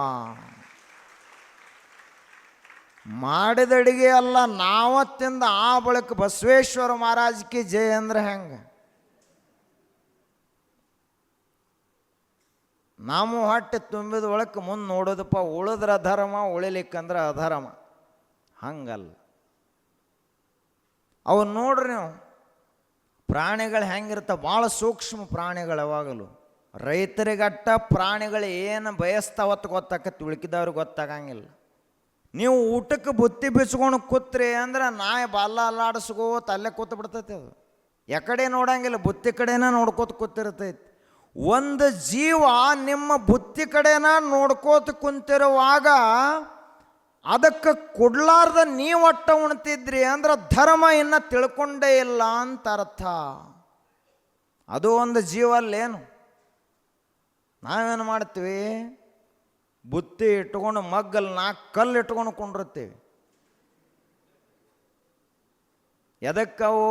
ಮಾಡಿದ ಅಡಿಗೆ ಅಲ್ಲ, ನಾವತ್ತಿಂದ ಆ ಬಳಿಕ ಬಸವೇಶ್ವರ ಮಹಾರಾಜಕ್ಕೆ ಜಯ ಅಂದ್ರೆ ಹೆಂಗೆ? ನಾವು ಹೊಟ್ಟೆ ತುಂಬಿದ ಒಳಕ್ಕೆ ಮುಂದೆ ನೋಡೋದಪ್ಪ, ಉಳಿದ್ರ ಧರ್ಮ, ಉಳಿಲಿಕ್ಕಂದ್ರೆ ಅಧರ್ಮ. ಹಂಗಲ್ಲ. ಅವು ನೋಡ್ರಿ ನೀವು, ಪ್ರಾಣಿಗಳು ಹೆಂಗಿರ್ತಾವೆ, ಭಾಳ ಸೂಕ್ಷ್ಮ ಪ್ರಾಣಿಗಳು. ಯಾವಾಗಲೂ ರೈತರಿಗಟ್ಟ ಪ್ರಾಣಿಗಳು ಏನು ಬಯಸ್ತಾವತ್ತು ಗೊತ್ತಾಕತ್ತೆ, ಉಳ್ಕಿದವ್ರಿಗೆ ಗೊತ್ತಾಗಂಗಿಲ್ಲ. ನೀವು ಊಟಕ್ಕೆ ಬುತ್ತಿ ಬಿಚ್ಕೊಂಡು ಕೂತ್ರಿ ಅಂದ್ರೆ ನಾಯಿ ಬಾಲ ಅಲ್ಲಾಡಿಸ್ಕೋತ ಅಲ್ಲೇ ಕೂತು ಬಿಡ್ತೈತೆ. ಅದು ಎಕಡೆ ನೋಡಂಗಿಲ್ಲ, ಬುತ್ತಿ ಕಡೆನ ನೋಡ್ಕೋತ ಕೂತಿರ್ತೈತಿ. ಒಂದು ಜೀವ ನಿಮ್ಮ ಬುತ್ತಿ ಕಡೆನ ನೋಡ್ಕೋತ ಕುಂತಿರುವಾಗ ಅದಕ್ಕೆ ಕೊಡ್ಲಾರ್ದ ನೀವು ಒಟ್ಟ ಉಣ್ತಿದ್ರಿ ಅಂದ್ರೆ ಧರ್ಮ ಇನ್ನು ತಿಳ್ಕೊಂಡೇ ಇಲ್ಲ ಅಂತ ಅರ್ಥ. ಅದು ಒಂದು ಜೀವ ಅಲ್ಲೇನು? ನಾವೇನು ಮಾಡ್ತೀವಿ, ಬುತ್ತಿ ಇಟ್ಕೊಂಡು ಮಗ್ಗಲ್ಲಿ 4 ಕಲ್ಲು ಇಟ್ಕೊಂಡು ಕೊಂಡಿರ್ತೀವಿ. ಎದಕ್ಕವು?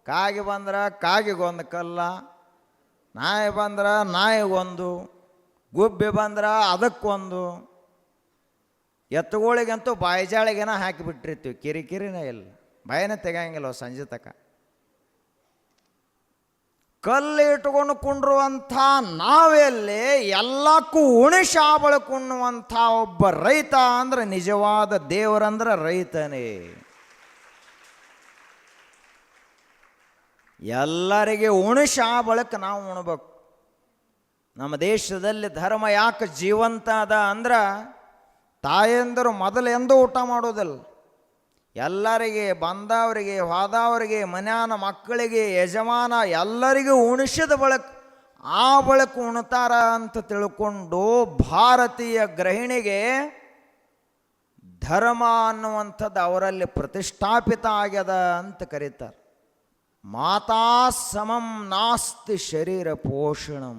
ಕಾಗಿ ಬಂದ್ರೆ ಕಾಗಿಗೊಂದು ಕಲ್ಲ, ನಾಯಿ ಬಂದ್ರೆ ನಾಯಿಗೊಂದು, ಗುಬ್ಬಿ ಬಂದ್ರೆ ಅದಕ್ಕೊಂದು, ಎತ್ತುಗಳಿಗಂತೂ ಬಾಯಿಜಾಳಿಗೆನ ಹಾಕಿಬಿಟ್ಟಿರ್ತೀವಿ. ಕಿರಿಕಿರಿನೇ ಇಲ್ಲ, ಬಾಯಿನೇ ತೆಗೆಯಂಗಿಲ್ಲ ಸಂಜೆ ತಕ. ಕಲ್ಲು ಇಟ್ಕೊಂಡು ಕುಂಡ್ರುವಂಥ ನಾವೆಲ್ಲಿ ಎಲ್ಲಕ್ಕೂ ಉಣಿಸಿ ಆಬಳಕುಣ್ಣುವಂಥ ಒಬ್ಬ ರೈತ ಅಂದ್ರೆ ನಿಜವಾದ ದೇವರಂದ್ರೆ ರೈತನೇ. ಎಲ್ಲರಿಗೆ ಉಣಿಸಿ ಆ ಬಳಿಕ ನಾವು ಉಣ್ಬೇಕು. ನಮ್ಮ ದೇಶದಲ್ಲಿ ಧರ್ಮ ಯಾಕೆ ಜೀವಂತ ಅದ ಅಂದ್ರೆ ತಾಯಂದರು ಮೊದಲು ಎಂದೂ ಊಟ ಮಾಡೋದಿಲ್ಲ. ಎಲ್ಲರಿಗೆ, ಬಂದವರಿಗೆ, ಹೋದವರಿಗೆ, ಮನ್ಯಾನ ಮಕ್ಕಳಿಗೆ, ಯಜಮಾನ ಎಲ್ಲರಿಗೂ ಉಣಿಸಿದ ಬಳಿಕ ಆ ಬಳಿಕ ಉಣ್ತಾರ ಅಂತ ತಿಳ್ಕೊಂಡು ಭಾರತೀಯ ಗೃಹಿಣಿಗೆ ಧರ್ಮ ಅನ್ನುವಂಥದ್ದು ಅವರಲ್ಲಿ ಪ್ರತಿಷ್ಠಾಪಿತ ಆಗ್ಯದ ಅಂತ ಕರೀತಾರೆ. ಮಾತಾ ಸಮಂ ನಾಸ್ತಿ ಶರೀರ ಪೋಷಣಂ.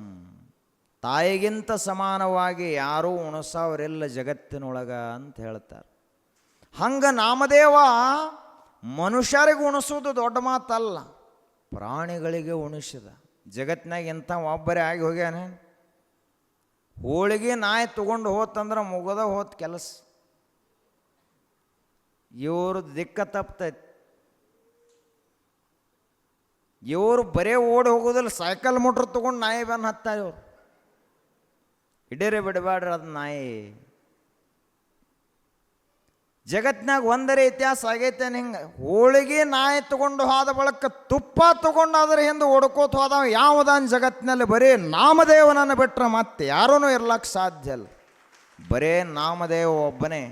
ತಾಯಿಗಿಂತ ಸಮಾನವಾಗಿ ಯಾರೂ ಉಣಿಸೋರಿಲ್ಲ ಜಗತ್ತಿನೊಳಗ ಅಂತ ಹೇಳ್ತಾರೆ. ಹಂಗೆ ನಾಮದೇವ ಮನುಷ್ಯರಿಗೆ ಉಣಿಸೋದು ದೊಡ್ಡ ಮಾತಲ್ಲ, ಪ್ರಾಣಿಗಳಿಗೆ ಉಣಿಸಿದ. ಜಗತ್ತಿನಾಗ ಇಂಥ ಒಬ್ಬರೇ ಆಗಿ ಹೋಗ್ಯಾನೆ. ಹೋಳಿಗೆ ನಾಯಿ ತಗೊಂಡು ಹೋತಂದ್ರೆ ಮುಗದ ಹೋತ ಕೆಲಸ. ಇವರು ದಿಕ್ಕ ತಪ್ತೈತಿ. ಇವರು ಬರೇ ಓಡಿ ಹೋಗೋದಿಲ್ಲ, ಸೈಕಲ್ ಮೋಟ್ರ್ ತೊಗೊಂಡು ನಾಯಿ ಬೆನ್ನು ಹತ್ತಾರೆ ಇವರು. ಹಿಡೀರಿ ಬಿಡಬೇಡ್ರಿ ಅದು ನಾಯಿ. ಜಗತ್ತಿನಾಗ ಒಂದರೇ ಇತಿಹಾಸ ಆಗೈತೇನೆ ಹಿಂಗೆ. ಹೋಳಿಗೆ ನಾಯಿ ತಗೊಂಡು ಹೋದ ಬಳಿಕ ತುಪ್ಪ ತಗೊಂಡು ಅದ್ರ ಹಿಂದೆ ಓಡ್ಕೋತ ಹೋದ ಯಾವುದಾನ ಜಗತ್ತಿನಲ್ಲಿ ಬರೀ ನಾಮದೇವನನ್ನು ಬಿಟ್ಟರೆ ಮತ್ತೆ ಯಾರೂ ಇರ್ಲಕ್ಕೆ ಸಾಧ್ಯ ಇಲ್ಲ. ಬರೇ ನಾಮದೇವ ಒಬ್ಬನೇ.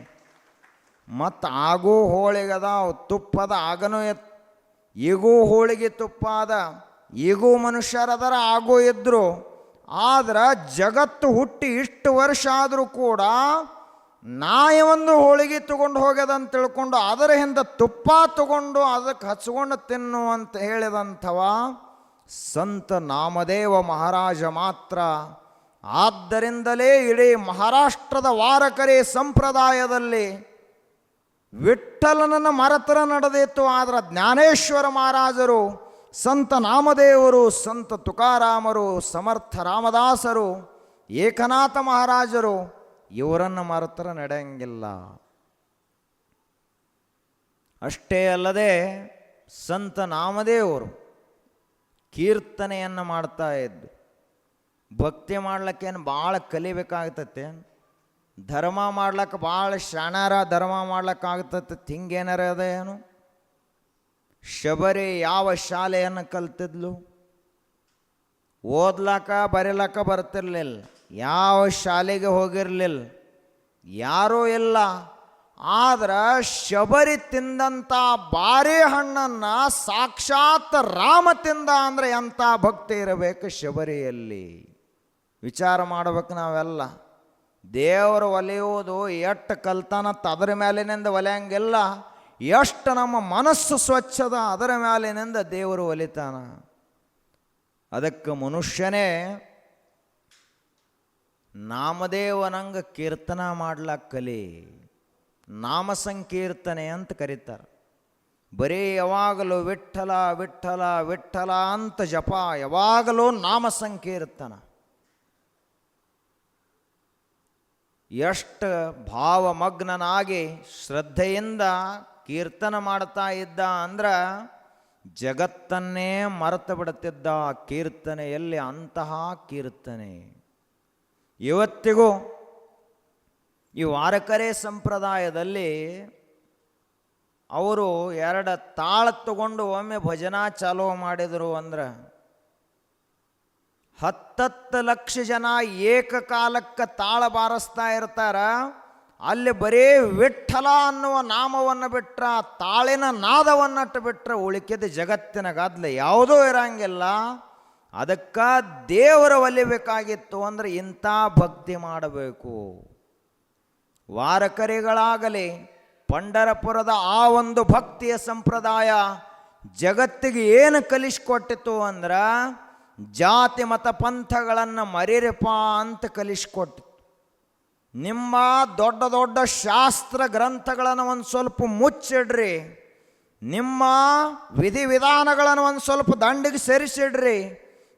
ಮತ್ತು ಆಗೂ ಹೋಳಿಗದ ತುಪ್ಪದ, ಆಗನೂ ಈಗೂ ಹೋಳಿಗೆ ತುಪ್ಪ ಅದ, ಈಗೂ ಮನುಷ್ಯರದರ, ಆಗೂ ಇದ್ರು. ಆದ್ರೆ ಜಗತ್ತು ಹುಟ್ಟಿ ಇಷ್ಟು ವರ್ಷ ಆದರೂ ಕೂಡ ನಾಯಿ ಒಂದು ಹೋಳಿಗೆ ತಗೊಂಡು ಹೋಗ್ಯದಂತ ತಿಳ್ಕೊಂಡು ಅದರ ಹಿಂದೆ ತುಪ್ಪ ತಗೊಂಡು ಅದಕ್ಕೆ ಹಚ್ಕೊಂಡು ತಿನ್ನುವಂತ ಹೇಳಿದಂಥವ ಸಂತ ನಾಮದೇವ ಮಹಾರಾಜ ಮಾತ್ರ. ಆದ್ದರಿಂದಲೇ ಇಡೀ ಮಹಾರಾಷ್ಟ್ರದ ವಾರಕರಿ ಸಂಪ್ರದಾಯದಲ್ಲಿ ವಿಠ್ಠಲನನ್ನು ಮರೆತರ ನಡೆದಿತ್ತು. ಆದರೆ ಜ್ಞಾನೇಶ್ವರ ಮಹಾರಾಜರು, ಸಂತ ನಾಮದೇವರು, ಸಂತ ತುಕಾರಾಮರು, ಸಮರ್ಥ ರಾಮದಾಸರು, ಏಕನಾಥ ಮಹಾರಾಜರು ಇವರನ್ನು ಮರೆತರ ನಡೆಯಂಗಿಲ್ಲ. ಅಷ್ಟೇ ಅಲ್ಲದೆ ಸಂತ ನಾಮದೇವರು ಕೀರ್ತನೆಯನ್ನು ಮಾಡ್ತಾ ಇದ್ದು. ಭಕ್ತಿ ಮಾಡ್ಲಿಕ್ಕೇನು ಭಾಳ ಕಲಿಬೇಕಾಗ್ತತೆ, ಧರ್ಮ ಮಾಡ್ಲಿಕ್ಕೆ ಭಾಳ ಶಾಣ್ಯಾರ ಧರ್ಮ ಮಾಡ್ಲಿಕ್ಕಾಗ್ತತೆ. ಹಿಂಗೇನಾರ ಅದ ಏನು? ಶಬರಿ ಯಾವ ಶಾಲೆಯನ್ನು ಕಲ್ತಿದ್ಲು? ಓದ್ಲಾಕ ಬರೀಲಾಕ ಬರ್ತಿರ್ಲಿಲ್ಲ, ಯಾವ ಶಾಲೆಗೆ ಹೋಗಿರಲಿಲ್ಲ, ಯಾರೂ ಇಲ್ಲ. ಆದ್ರೆ ಶಬರಿ ತಿಂದಂಥ ಬಾರಿ ಹಣ್ಣನ್ನು ಸಾಕ್ಷಾತ್ ರಾಮ ತಿಂದ ಅಂದರೆ ಎಂಥ ಭಕ್ತಿ ಇರಬೇಕು ಶಬರಿಯಲ್ಲಿ. ವಿಚಾರ ಮಾಡ್ಬೇಕು ನಾವೆಲ್ಲ. ದೇವರು ಒಲೆಯುವುದು ಎಷ್ಟು ಕಲ್ತಾನತ್ತ ಅದರ ಮೇಲಿನಿಂದ ಒಲೆಯಂಗಿಲ್ಲ, ಎಷ್ಟು ನಮ್ಮ ಮನಸ್ಸು ಸ್ವಚ್ಛದ ಅದರ ಮೇಲಿನಿಂದ ದೇವರು ಒಲಿತಾನ. ಅದಕ್ಕೆ ಮನುಷ್ಯನೇ ನಾಮದೇವನಂಗ ಕೀರ್ತನ ಮಾಡ್ಲಕ್ಕ ಕಲಿ. ನಾಮ ಸಂಕೀರ್ತನೆ ಅಂತ ಕರೀತಾರೆ. ಬರೀ ಯಾವಾಗಲೂ ವಿಠ್ಠಲ ವಿಠ್ಠಲ ವಿಠ್ಠಲ ಅಂತ ಜಪ, ಯಾವಾಗಲೂ ನಾಮ ಸಂಕೀರ್ತನ. ಎಷ್ಟು ಭಾವಮಗ್ನನಾಗಿ ಶ್ರದ್ಧೆಯಿಂದ ಕೀರ್ತನ ಮಾಡ್ತಾ ಇದ್ದ ಅಂದ್ರೆ ಜಗತ್ತನ್ನೇ ಮರೆತು ಬಿಡುತ್ತಿದ್ದ. ಕೀರ್ತನೆಯಲ್ಲಿ ಅಂತಹ ಕೀರ್ತನೆ. ಇವತ್ತಿಗೂ ಈ ವಾರಕರೆ ಸಂಪ್ರದಾಯದಲ್ಲಿ ಅವರು 2 ತಾಳ ತಗೊಂಡು ಒಮ್ಮೆ ಭಜನಾ ಚಾಲೂ ಮಾಡಿದರು ಅಂದ್ರೆ 10 ಲಕ್ಷ ಜನ ಏಕಕಾಲಕ್ಕೆ ತಾಳ ಬಾರಿಸ್ತಾ ಇರ್ತಾರ. ಅಲ್ಲಿ ಬರೀ ವಿಠ್ಠಲ ಅನ್ನುವ ನಾಮವನ್ನು ಬಿಟ್ರೆ, ತಾಳಿನ ನಾದವನ್ನಟ್ಟು ಬಿಟ್ಟರೆ ಉಳಿಕೆದ ಜಗತ್ತಿನ ಗದ್ದಲ ಯಾವುದೂ ಇರಂಗಿಲ್ಲ. ಅದಕ್ಕೆ ದೇವರ ಒಲಿಬೇಕಾಗಿತ್ತು ಅಂದರೆ ಇಂಥ ಭಕ್ತಿ ಮಾಡಬೇಕು. ವಾರಕರಿಗಳಾಗಲಿ ಪಂಢರಪುರದ ಆ ಒಂದು ಭಕ್ತಿಯ ಸಂಪ್ರದಾಯ ಜಗತ್ತಿಗೆ ಏನು ಕಲಿಸ್ಕೊಟ್ಟಿತು ಅಂದ್ರೆ ಜಾತಿ ಮತ ಪಂಥಗಳನ್ನು ಮರೀರಪ್ಪ ಅಂತ ಕಲಿಸ್ಕೊಟ್ಟಿತು. ನಿಮ್ಮ ದೊಡ್ಡ ದೊಡ್ಡ ಶಾಸ್ತ್ರ ಗ್ರಂಥಗಳನ್ನು ಒಂದು ಸ್ವಲ್ಪ ಮುಚ್ಚಿಡ್ರಿ, ನಿಮ್ಮ ವಿಧಿವಿಧಾನಗಳನ್ನು ಒಂದು ಸ್ವಲ್ಪ ದಂಡಿಗೆ ಸೇರಿಸಿಡ್ರಿ,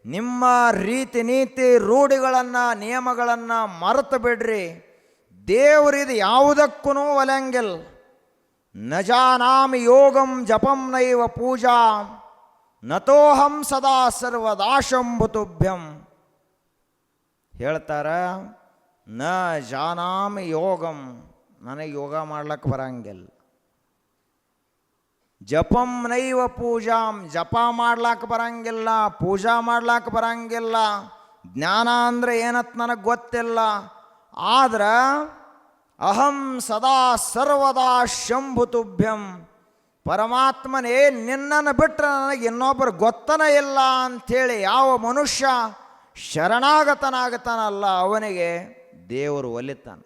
ನಿಮ್ಮ ರೀತಿ ನೀತಿ ರೂಢಿಗಳನ್ನು ನಿಯಮಗಳನ್ನು ಮರೆತು ಬಿಡ್ರಿ. ದೇವರಿದು ಯಾವುದಕ್ಕೂ ಒಲೆಂಗಿಲ್ಲ. ನ ಜಾನಾಮಿ ಯೋಗಂ ಜಪಂ ನೈವ ಪೂಜಾ ನತೋಹಂ ಸದಾ ಸರ್ವದಾಶಂಭುತುಭ್ಯಂ ಹೇಳ್ತಾರ. ನ ಜಾನಾಮಿ ಯೋಗಂ, ನನಗೆ ಯೋಗ ಮಾಡ್ಲಕ್ಕೆ ಬರಂಗಿಲ್ಲ. ಜಪಂ ನೈವ ಪೂಜಾಂ, ಜಪ ಮಾಡ್ಲಾಕ ಬರಂಗಿಲ್ಲ, ಪೂಜಾ ಮಾಡ್ಲಾಕ ಬರಂಗಿಲ್ಲ. ಜ್ಞಾನ ಅಂದರೆ ಏನತ್ ನನಗೆ ಗೊತ್ತಿಲ್ಲ. ಆದ್ರೆ ಅಹಂ ಸದಾ ಸರ್ವದಾ ಶಂಭುತುಭ್ಯಂ, ಪರಮಾತ್ಮನೇ ನಿನ್ನನ್ನು ಬಿಟ್ಟರೆ ನನಗೆ ಇನ್ನೊಬ್ಬರು ಗೊತ್ತನ ಇಲ್ಲ ಅಂಥೇಳಿ ಯಾವ ಮನುಷ್ಯ ಶರಣಾಗತನಾಗತಾನಲ್ಲ ಅವನಿಗೆ ದೇವರು ಒಲಿತಾನೆ.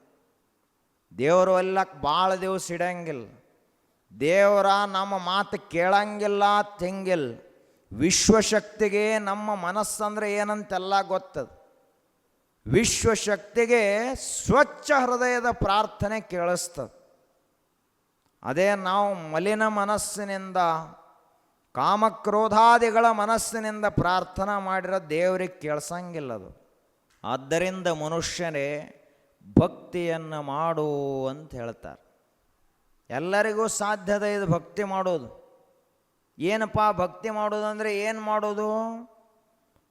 ದೇವರು ಒಲ್ಲಕ್ಕೆ ಭಾಳ ದಿವಸ ಇಡಂಗಿಲ್ಲ. ದೇವರ ನಮ್ಮ ಮಾತು ಕೇಳಂಗಿಲ್ಲ ತೆಂಗಿಲ್ಲ. ವಿಶ್ವಶಕ್ತಿಗೆ ನಮ್ಮ ಮನಸ್ಸಂದ್ರೆ ಏನಂತೆಲ್ಲ ಗೊತ್ತದ. ವಿಶ್ವಶಕ್ತಿಗೆ ಸ್ವಚ್ಛ ಹೃದಯದ ಪ್ರಾರ್ಥನೆ ಕೇಳಿಸ್ತದೆ. ಅದೇ ನಾವು ಮಲಿನ ಮನಸ್ಸಿನಿಂದ ಕಾಮಕ್ರೋಧಾದಿಗಳ ಮನಸ್ಸಿನಿಂದ ಪ್ರಾರ್ಥನಾ ಮಾಡಿರೋ ದೇವರಿಗೆ ಕೇಳಿಸಂಗಿಲ್ಲದು. ಆದ್ದರಿಂದ ಮನುಷ್ಯನೇ ಭಕ್ತಿಯನ್ನು ಮಾಡು ಅಂತ ಹೇಳ್ತಾರೆ. ಎಲ್ಲರಿಗೂ ಸಾಧ್ಯದ ಇದು ಭಕ್ತಿ ಮಾಡೋದು. ಏನಪ್ಪ ಭಕ್ತಿ ಮಾಡೋದಂದರೆ ಏನು ಮಾಡೋದು?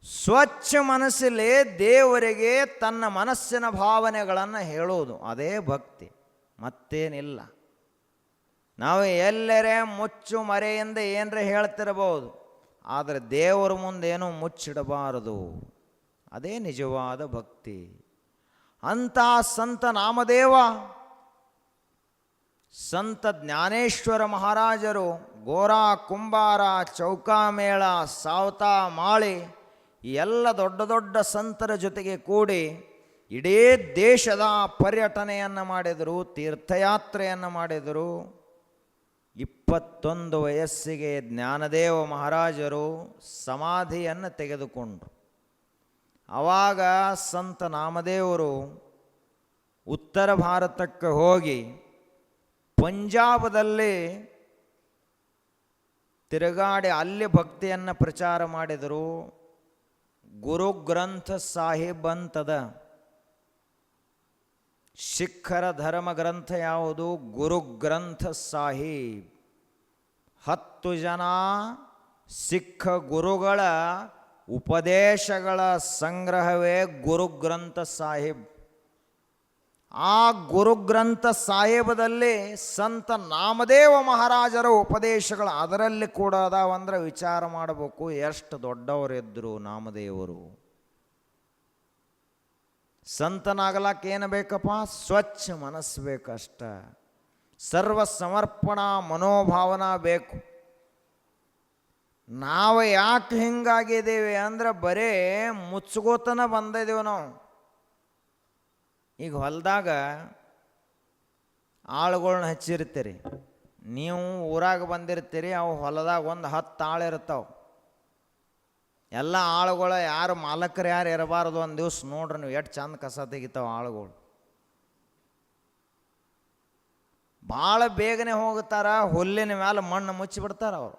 ಸ್ವಚ್ಛ ಮನಸ್ಸಲ್ಲಿ ದೇವರಿಗೆ ತನ್ನ ಮನಸ್ಸಿನ ಭಾವನೆಗಳನ್ನು ಹೇಳೋದು, ಅದೇ ಭಕ್ತಿ, ಮತ್ತೇನಿಲ್ಲ. ನಾವು ಎಲ್ಲರೇ ಮುಚ್ಚು ಮರೆಯಿಂದ ಏನರೇ ಹೇಳ್ತಿರಬಹುದು, ಆದರೆ ದೇವರ ಮುಂದೇನೂ ಮುಚ್ಚಿಡಬಾರದು. ಅದೇ ನಿಜವಾದ ಭಕ್ತಿ. ಅಂಥ ಸಂತ ನಾಮದೇವ ಸಂತ ಜ್ಞಾನೇಶ್ವರ ಮಹಾರಾಜರು ಗೋರಾ ಕುಂಬಾರ ಚೌಕಾಮೇಳ ಸಾವತಾ ಮಾಳಿ ಈ ಎಲ್ಲ ದೊಡ್ಡ ದೊಡ್ಡ ಸಂತರ ಜೊತೆಗೆ ಕೂಡಿ ಇಡೀ ದೇಶದ ಪರ್ಯಟನೆಯನ್ನು ಮಾಡಿದರು, ತೀರ್ಥಯಾತ್ರೆಯನ್ನು ಮಾಡಿದರು. 21 ವಯಸ್ಸಿಗೆ ಜ್ಞಾನದೇವ ಮಹಾರಾಜರು ಸಮಾಧಿಯನ್ನು ತೆಗೆದುಕೊಂಡರು. ಆವಾಗ ಸಂತ ನಾಮದೇವರು ಉತ್ತರ ಭಾರತಕ್ಕೆ ಹೋಗಿ ಪಂಜಾಬದಲ್ಲಿ ತಿರುಗಾಡಿ ಅಲ್ಲಿ ಭಕ್ತಿಯನ್ನು ಪ್ರಚಾರ ಮಾಡಿದರು. ಗುರು ಗ್ರಂಥ ಸಾಹಿಬ್ ಅಂತದ. ಸಿಖ್ಖರ ಧರ್ಮ ಗ್ರಂಥ ಯಾವುದು? ಗುರು ಗ್ರಂಥ ಸಾಹಿಬ್. 10 ಜನ ಸಿಖ್ ಗುರುಗಳ ಉಪದೇಶಗಳ ಸಂಗ್ರಹವೇ ಗುರು ಗ್ರಂಥ ಸಾಹಿಬ್. ಆ ಗುರು ಗ್ರಂಥ ಸಾಹಿಬದಲ್ಲಿ ಸಂತ ನಾಮದೇವ ಮಹಾರಾಜರ ಉಪದೇಶಗಳು ಅದರಲ್ಲಿ ಕೂಡ ಅದಾವಂದ್ರೆ ವಿಚಾರ ಮಾಡಬೇಕು, ಎಷ್ಟು ದೊಡ್ಡವರಿದ್ದರು ನಾಮದೇವರು. ಸಂತನಾಗಲಕ್ಕೆ ಏನು ಬೇಕಪ್ಪ? ಸ್ವಚ್ಛ ಮನಸ್ಸು ಬೇಕಷ್ಟ. ಸರ್ವ ಸಮರ್ಪಣಾ ಮನೋಭಾವನಾ ಬೇಕು. ನಾವು ಯಾಕೆ ಹಿಂಗಾಗಿದ್ದೇವೆ ಅಂದ್ರೆ ಬರೇ ಮುಚ್ಕೋತನ ಬಂದಿದ್ದೇವೆ ನಾವು. ಈಗ ಹೊಲದಾಗ ಆಳುಗಳ್ನ ಹಚ್ಚಿರ್ತೀರಿ, ನೀವು ಊರಾಗ ಬಂದಿರ್ತೀರಿ, ಅವು ಹೊಲದಾಗ ಒಂದು 10 ಆಳು ಇರ್ತಾವೆ. ಎಲ್ಲ ಆಳುಗಳ ಯಾರು ಮಾಲಕರು ಯಾರು ಇರಬಾರ್ದು ಒಂದು ದಿವ್ಸ ನೋಡ್ರಿ ನೀವು ಎಷ್ಟು ಚಂದ ಕಸ ತೆಗಿತಾವೆ ಆಳುಗಳು. ಭಾಳ ಬೇಗನೆ ಹೋಗ್ತಾರ, ಹುಲ್ಲಿನ ಮೇಲೆ ಮಣ್ಣು ಮುಚ್ಚಿಬಿಡ್ತಾರ ಅವರು.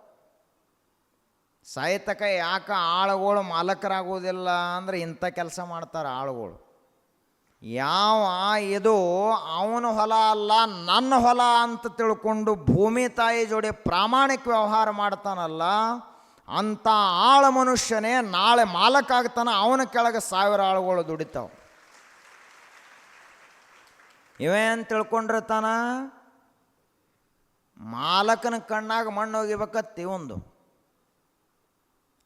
ಸಾಯ್ತಕ ಯಾಕೆ ಆಳುಗಳು ಮಾಲಕರಾಗೋದಿಲ್ಲ ಅಂದ್ರೆ ಇಂಥ ಕೆಲಸ ಮಾಡ್ತಾರೆ ಆಳುಗಳು. ಯಾವ ಇದು ಅವನ ಹೊಲ ಅಲ್ಲ ನನ್ನ ಹೊಲ ಅಂತ ತಿಳ್ಕೊಂಡು ಭೂಮಿ ತಾಯಿ ಜೋಡಿ ಪ್ರಾಮಾಣಿಕ ವ್ಯವಹಾರ ಮಾಡ್ತಾನಲ್ಲ, ಅಂಥ ಆಳ ಮನುಷ್ಯನೇ ನಾಳೆ ಮಾಲಕ ಆಗ್ತಾನೆ. ಅವನ ಕೆಳಗೆ 1000 ಆಳುಗಳು ದುಡಿತಾವೆ. ಇವೇನು ತಿಳ್ಕೊಂಡಿರ್ತಾನ, ಮಾಲಕನ ಕಣ್ಣಾಗ ಮಣ್ಣು ಹೋಗಿಬೇಕತ್ತಿ ಒಂದು.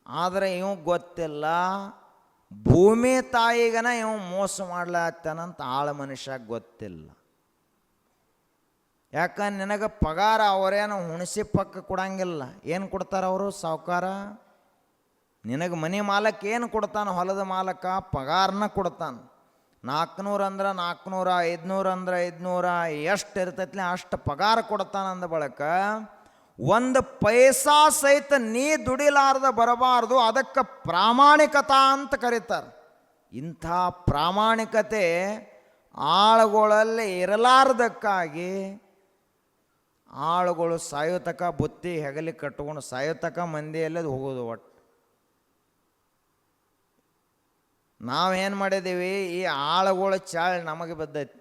ಆದರೆ ಇವ್ ಗೊತ್ತಿಲ್ಲ, ಭೂಮಿ ತಾಯಿಗನ ಇವ್ ಮೋಸ ಮಾಡ್ಲಾತ್ತಾನಂತ ಆಳ ಮನುಷ್ಯ ಗೊತ್ತಿಲ್ಲ. ಯಾಕಂದ್ರೆ ನಿನಗೆ ಪಗಾರ ಅವರೇನು ಹುಣಸಿ ಪಕ್ಕ ಕೊಡಂಗಿಲ್ಲ. ಏನು ಕೊಡ್ತಾರೆ ಅವರು? ಸಾವುಕಾರ. ನಿನಗೆ ಮನೆ ಮಾಲಕ ಏನು ಕೊಡ್ತಾನೆ? ಹೊಲದ ಮಾಲಕ ಪಗಾರನ ಕೊಡ್ತಾನೆ. 400 ಅಂದ್ರೆ 400, 500 ಅಂದ್ರೆ 500, ಎಷ್ಟು ಇರ್ತೈತಿ ಅಷ್ಟು ಪಗಾರ ಕೊಡ್ತಾನೆ. ಅಂದ ಬಳಕ ಒಂದು ಪೈಸಾ ಸಹಿತ ನೀ ದುಡಿಲಾರ್ದ ಬರಬಾರ್ದು. ಅದಕ್ಕೆ ಪ್ರಾಮಾಣಿಕತಾ ಅಂತ ಕರೀತಾರೆ. ಇಂಥ ಪ್ರಾಮಾಣಿಕತೆ ಆಳುಗಳಲ್ಲಿ ಇರಲಾರ್ದಕ್ಕಾಗಿ ಆಳುಗಳು ಸಾಯೋತಕ ಬುತ್ತಿ ಹೆಗಲಿ ಕಟ್ಕೊಂಡು ಸಾಯೋತಕ ಮಂದಿಯಲ್ಲದು ಹೋಗೋದು. ಒಟ್ಟು ನಾವೇನು ಮಾಡಿದ್ದೀವಿ, ಈ ಆಳುಗಳ ಚಾಳಿ ನಮಗೆ ಬಿದ್ದೈತಿ.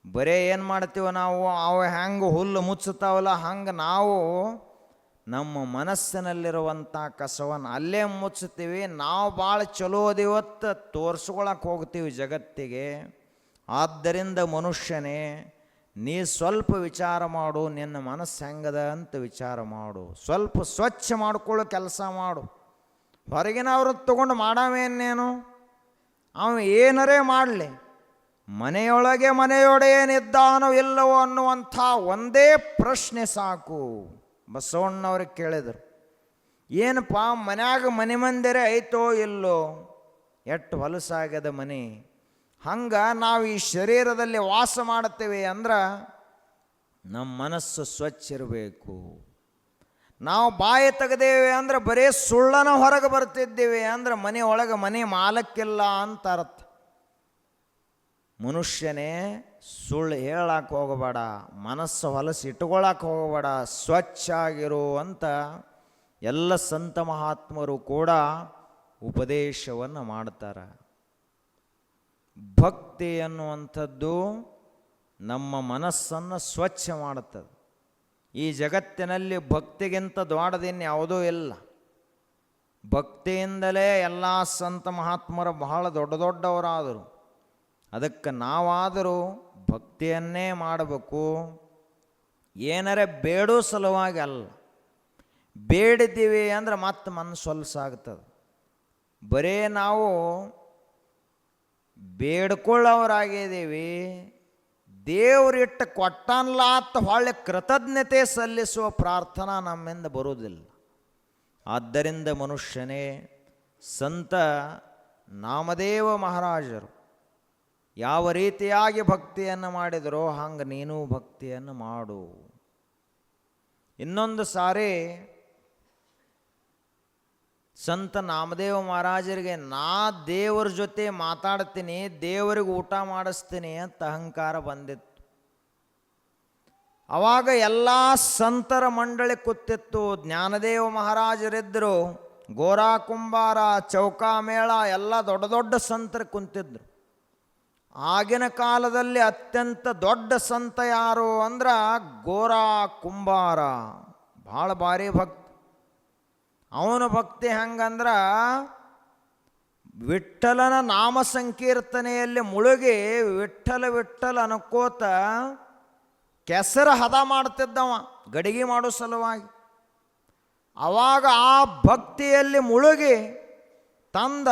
ಬರೇ ಏನು ಮಾಡ್ತೀವ ನಾವು, ಅವು ಹೆಂಗೆ ಹುಲ್ಲು ಮುಚ್ಚುತ್ತಾವಲ್ಲ ಹಂಗೆ ನಾವು ನಮ್ಮ ಮನಸ್ಸಿನಲ್ಲಿರುವಂಥ ಕಸವನ್ನು ಅಲ್ಲೇ ಮುಚ್ಚುತ್ತೀವಿ. ನಾವು ಭಾಳ ಚಲೋ ಅದಿವತ್ತು ತೋರಿಸ್ಕೊಳಕ್ಕೆ ಹೋಗ್ತೀವಿ ಜಗತ್ತಿಗೆ. ಆದ್ದರಿಂದ ಮನುಷ್ಯನೇ, ನೀ ಸ್ವಲ್ಪ ವಿಚಾರ ಮಾಡು, ನಿನ್ನ ಮನಸ್ಸು ಹೆಂಗದ ಅಂತ ವಿಚಾರ ಮಾಡು. ಸ್ವಲ್ಪ ಸ್ವಚ್ಛ ಮಾಡ್ಕೊಳ್ಳೋ ಕೆಲಸ ಮಾಡು. ಹೊರಗಿನವ್ರು ತಗೊಂಡು ಮಾಡಾವೇನೇನು, ಅವನು ಏನರೇ ಮಾಡಲಿ, ಮನೆಯೊಳಗೆ ಮನೆಯೊಡೆಯೇನಿದ್ದಾನೋ ಇಲ್ಲವೋ ಅನ್ನುವಂಥ ಒಂದೇ ಪ್ರಶ್ನೆ ಸಾಕು. ಬಸವಣ್ಣವ್ರಿಗೆ ಕೇಳಿದರು, ಏನಪ್ಪ ಮನ್ಯಾಗ ಮನೆ ಮಂದಿರ ಐತೋ ಇಲ್ಲೋ, ಎಷ್ಟು ಹೊಲಸಾಗ್ಯದ ಮನೆ. ಹಂಗೆ ನಾವು ಈ ಶರೀರದಲ್ಲಿ ವಾಸ ಮಾಡುತ್ತೇವೆ ಅಂದ್ರೆ ನಮ್ಮ ಮನಸ್ಸು ಸ್ವಚ್ಛ ಇರಬೇಕು. ನಾವು ಬಾಯಿ ತೆಗೆದೇವೆ ಅಂದ್ರೆ ಬರೀ ಸುಳ್ಳನ ಹೊರಗೆ ಬರ್ತಿದ್ದೇವೆ ಅಂದ್ರೆ ಮನೆ ಒಳಗೆ ಮನೆ ಮಾಲಕ್ಕಿಲ್ಲ ಅಂತ ಅರ್ಥ. ಮನುಷ್ಯನೇ ಸುಳ್ಳು ಹೇಳಕ್ಕೆ ಹೋಗಬೇಡ, ಮನಸ್ಸು ಹೊಲಸು ಇಟ್ಕೊಳ್ಳಕ್ಕೆ ಹೋಗಬೇಡ, ಸ್ವಚ್ಛ ಆಗಿರು ಅಂತ ಎಲ್ಲ ಸಂತ ಮಹಾತ್ಮರು ಕೂಡ ಉಪದೇಶವನ್ನು ಮಾಡ್ತಾರೆ. ಭಕ್ತಿ ಅನ್ನುವಂಥದ್ದು ನಮ್ಮ ಮನಸ್ಸನ್ನು ಸ್ವಚ್ಛ ಮಾಡುತ್ತದೆ. ಈ ಜಗತ್ತಿನಲ್ಲಿ ಭಕ್ತಿಗಿಂತ ದೊಡ್ಡದಿನ್ನು ಯಾವುದೂ ಇಲ್ಲ. ಭಕ್ತಿಯಿಂದಲೇ ಎಲ್ಲ ಸಂತ ಮಹಾತ್ಮರು ಬಹಳ ದೊಡ್ಡ ದೊಡ್ಡವರಾದರು. ಅದಕ್ಕೆ ನಾವಾದರೂ ಭಕ್ತಿಯನ್ನೇ ಮಾಡಬೇಕು. ಏನರೇ ಬೇಡೋ ಸಲುವಾಗಿ ಅಲ್ಲ. ಬೇಡಿದ್ದೀವಿ ಅಂದ್ರೆ ಮತ್ತೆ ಮನಸ್ಸು ಹೊಲಸಾಗ್ತದೆ. ಬರೇ ನಾವು ಬೇಡ್ಕೊಳ್ಳೋರಾಗಿದ್ದೀವಿ, ದೇವರಿಟ್ಟು ಕೊಟ್ಟನ್ಲಾತ್ ಹೊಳ್ಳೆ ಕೃತಜ್ಞತೆ ಸಲ್ಲಿಸುವ ಪ್ರಾರ್ಥನಾ ನಮ್ಮಿಂದ ಬರುವುದಿಲ್ಲ. ಆದ್ದರಿಂದ ಮನುಷ್ಯನೇ, ಸಂತ ನಾಮದೇವ ಮಹಾರಾಜರು ಯಾವ ರೀತಿಯಾಗಿ ಭಕ್ತಿಯನ್ನು ಮಾಡಿದರೋ ಹಂಗೆ ನೀನು ಭಕ್ತಿಯನ್ನು ಮಾಡು. ಇನ್ನೊಂದು ಸಾರಿ ಸಂತ ನಾಮದೇವ ಮಹಾರಾಜರಿಗೆ ನಾ ದೇವರ ಜೊತೆ ಮಾತಾಡ್ತೀನಿ, ದೇವರಿಗೆ ಊಟ ಮಾಡಿಸ್ತೀನಿ ಅಂತ ಅಹಂಕಾರ ಬಂದಿತ್ತು. ಆವಾಗ ಎಲ್ಲ ಸಂತರ ಮಂಡಳಿ ಕೂತಿತ್ತು. ಜ್ಞಾನದೇವ ಮಹಾರಾಜರಿದ್ದರು, ಗೋರಾ ಕುಂಬಾರ, ಚೌಕಾಮೇಳ ಎಲ್ಲ ದೊಡ್ಡ ದೊಡ್ಡ ಸಂತರು ಕುಂತಿದ್ರು. ಆಗಿನ ಕಾಲದಲ್ಲಿ ಅತ್ಯಂತ ದೊಡ್ಡ ಸಂತ ಯಾರು ಅಂದ್ರೆ ಗೋರಾ ಕುಂಬಾರ. ಭಾಳ ಭಾರಿ ಭಕ್ತ. ಅವನ ಭಕ್ತಿ ಹೆಂಗಂದ್ರ ವಿಠ್ಠಲನ ನಾಮ ಸಂಕೀರ್ತನೆಯಲ್ಲಿ ಮುಳುಗಿ ವಿಠ್ಠಲ ವಿಠ್ಠಲ ಅನ್ಕೋತ ಕೆಸರ ಹದ ಮಾಡ್ತಿದ್ದವ ಗಡಿಗೆ ಮಾಡೋ ಸಲುವಾಗಿ. ಆವಾಗ ಆ ಭಕ್ತಿಯಲ್ಲಿ ಮುಳುಗಿ ತಂದ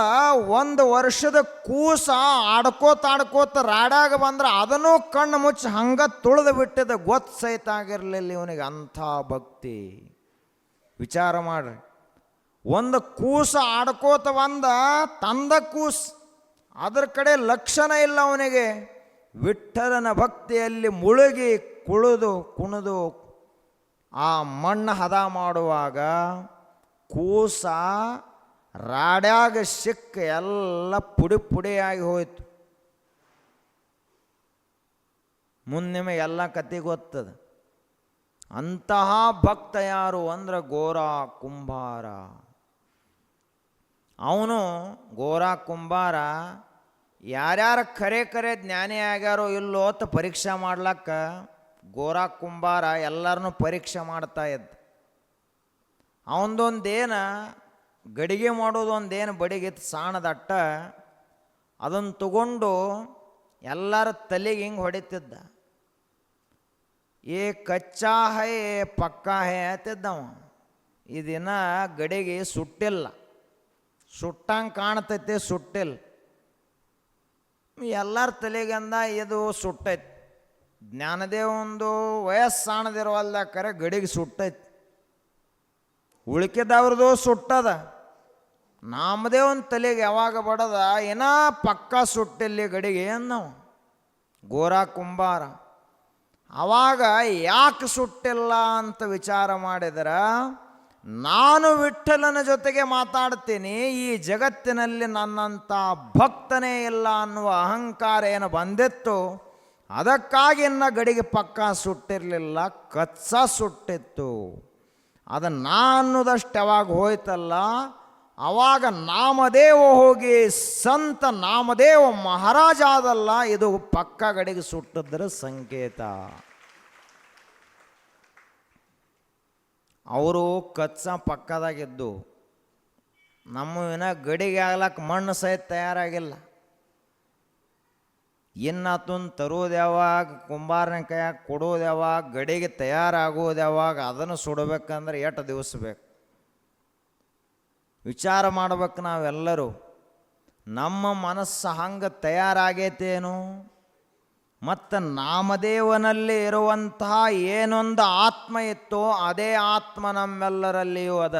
1 ವರ್ಷದ ಕೂಸ ಆಡ್ಕೋತ ರಾಡಾಗ ಬಂದ್ರೆ ಅದನ್ನೂ ಕಣ್ಣು ಮುಚ್ಚಿ ಹಂಗೆ ತುಳಿದು ಬಿಟ್ಟಿದ್ದ. ಗೊತ್ತು ಸಹಿತ ಆಗಿರಲಿಲ್ಲ ಇವನಿಗೆ ಅಂಥ ಭಕ್ತಿ. ವಿಚಾರ ಮಾಡ್ರಿ, ಒಂದು ಕೂಸ ಆಡ್ಕೋತ ಬಂದ, ತಂದ ಕೂಸು, ಅದರ ಕಡೆ ಲಕ್ಷಣ ಇಲ್ಲ ಅವನಿಗೆ. ವಿಠ್ಠಲನ ಭಕ್ತಿಯಲ್ಲಿ ಮುಳುಗಿ ಕುಣಿದು ಆ ಮಣ್ಣು ಹದ ಮಾಡುವಾಗ ಕೂಸ ರಾಡ್ಯಾಗ ಸಿಕ್ಕ ಎಲ್ಲ ಪುಡಿ ಪುಡಿಯಾಗಿ ಹೋಯ್ತು. ಮುಂದೆ ನಿಮಗೆಲ್ಲ ಕತೆ ಗೊತ್ತದ. ಅಂತಹ ಭಕ್ತ ಯಾರು ಅಂದ್ರೆ ಗೋರ ಕುಂಬಾರ. ಅವನು ಗೋರ ಕುಂಬಾರ ಯಾರ್ಯಾರು ಖರೆ ಜ್ಞಾನಿ ಆಗ್ಯಾರೋ ಇಲ್ಲೋ ಅಂತ ಪರೀಕ್ಷೆ ಮಾಡ್ಲಕ್ಕ ಗೋರ ಕುಂಬಾರ ಎಲ್ಲರನ್ನೂ ಪರೀಕ್ಷೆ ಮಾಡ್ತಾ ಇದ್ದ. ಅವನದೊಂದೇನು ಗಡಿಗೆ ಮಾಡೋದೊಂದೇನು ಬಡಿಗಿತ್ತು ಸಾಣದಟ್ಟ, ಅದನ್ನು ತಗೊಂಡು ಎಲ್ಲರ ತಲೆಗೆ ಹಿಂಗೆ ಹೊಡಿತಿದ್ದ. ಏ ಕಚ್ಚಾ ಹೈ ಪಕ್ಕಾ ಹೈ ಅಂತಿದ್ದವ. ಈ ದಿನ ಗಡಿಗೆ ಸುಟ್ಟಿಲ್ಲ, ಸುಟ್ಟಂಗೆ ಕಾಣ್ತೈತೆ, ಸುಟ್ಟಿಲ್ಲ. ಎಲ್ಲರ ತಲೆಗಂದ ಇದು ಸುಟ್ಟೈತಿ. ಜ್ಞಾನದೇವಂದು ವಯಸ್ಸಾಣದಿರುವಲ್ದ ಕರೆ ಗಡಿಗೆ ಸುಟ್ಟೈತಿ. ಉಳ್ಕಿದವ್ರದ್ದು ಸುಟ್ಟದ. ನಾಮದೇವನ ತಲೆಗೆ ಯಾವಾಗ ಬಡದ ಏನೋ ಪಕ್ಕ ಸುಟ್ಟಿಲ್ಲಿ ಗಡಿಗೆ ಅನ್ನೋ ಗೋರ ಕುಂಬಾರ. ಆವಾಗ ಯಾಕೆ ಸುಟ್ಟಿಲ್ಲ ಅಂತ ವಿಚಾರ ಮಾಡಿದ್ರೆ, ನಾನು ವಿಠ್ಠಲನ ಜೊತೆಗೆ ಮಾತಾಡ್ತೀನಿ, ಈ ಜಗತ್ತಿನಲ್ಲಿ ನನ್ನಂಥ ಭಕ್ತನೇ ಇಲ್ಲ ಅನ್ನುವ ಅಹಂಕಾರ ಏನು ಬಂದಿತ್ತು, ಅದಕ್ಕಾಗಿ ಇನ್ನು ಗಡಿಗೆ ಪಕ್ಕ ಸುಟ್ಟಿರಲಿಲ್ಲ, ಕಚ್ಚ ಸುಟ್ಟಿತ್ತು. ಅದು ನಾ ಅನ್ನೋದಷ್ಟು ಯಾವಾಗ ಹೋಯ್ತಲ್ಲ, ಆವಾಗ ನಾಮದೇವ ಹೋಗಿ ಸಂತ ನಾಮದೇವ ಮಹಾರಾಜ ಆದಲ್ಲ, ಇದು ಪಕ್ಕ ಗಡಿಗೆ ಸುಟ್ಟಿದ್ದರ ಸಂಕೇತ. ಅವರು ಕಚ್ಚ ಪಕ್ಕದಾಗಿದ್ದು, ನಮ್ಮವಿನ ಗಡಿಗೆ ಆಗ್ಲಕ್ಕೆ ಮಣ್ಣು ಸಹಿತ ತಯಾರಾಗಿಲ್ಲ. ಇನ್ನತನ್ ತರೋದು ಯಾವಾಗ, ಕುಂಬಾರನ ಕೈಯಾಗ ಕೊಡೋದು ಯಾವಾಗ, ಗಡಿಗೆ ತಯಾರಾಗೋದು ಯಾವಾಗ, ಅದನ್ನು ಸುಡಬೇಕಂದ್ರೆ ಎಷ್ಟು ದಿವಸ ಬೇಕು? ವಿಚಾರ ಮಾಡ್ಬೇಕು ನಾವೆಲ್ಲರೂ. ನಮ್ಮ ಮನಸ್ಸು ಹಂಗೆ ತಯಾರಾಗೈತೇನು? ಮತ್ತು ನಾಮದೇವನಲ್ಲಿ ಇರುವಂತಹ ಏನೊಂದು ಆತ್ಮ ಇತ್ತೋ ಅದೇ ಆತ್ಮ ನಮ್ಮೆಲ್ಲರಲ್ಲಿಯೂ ಅದ.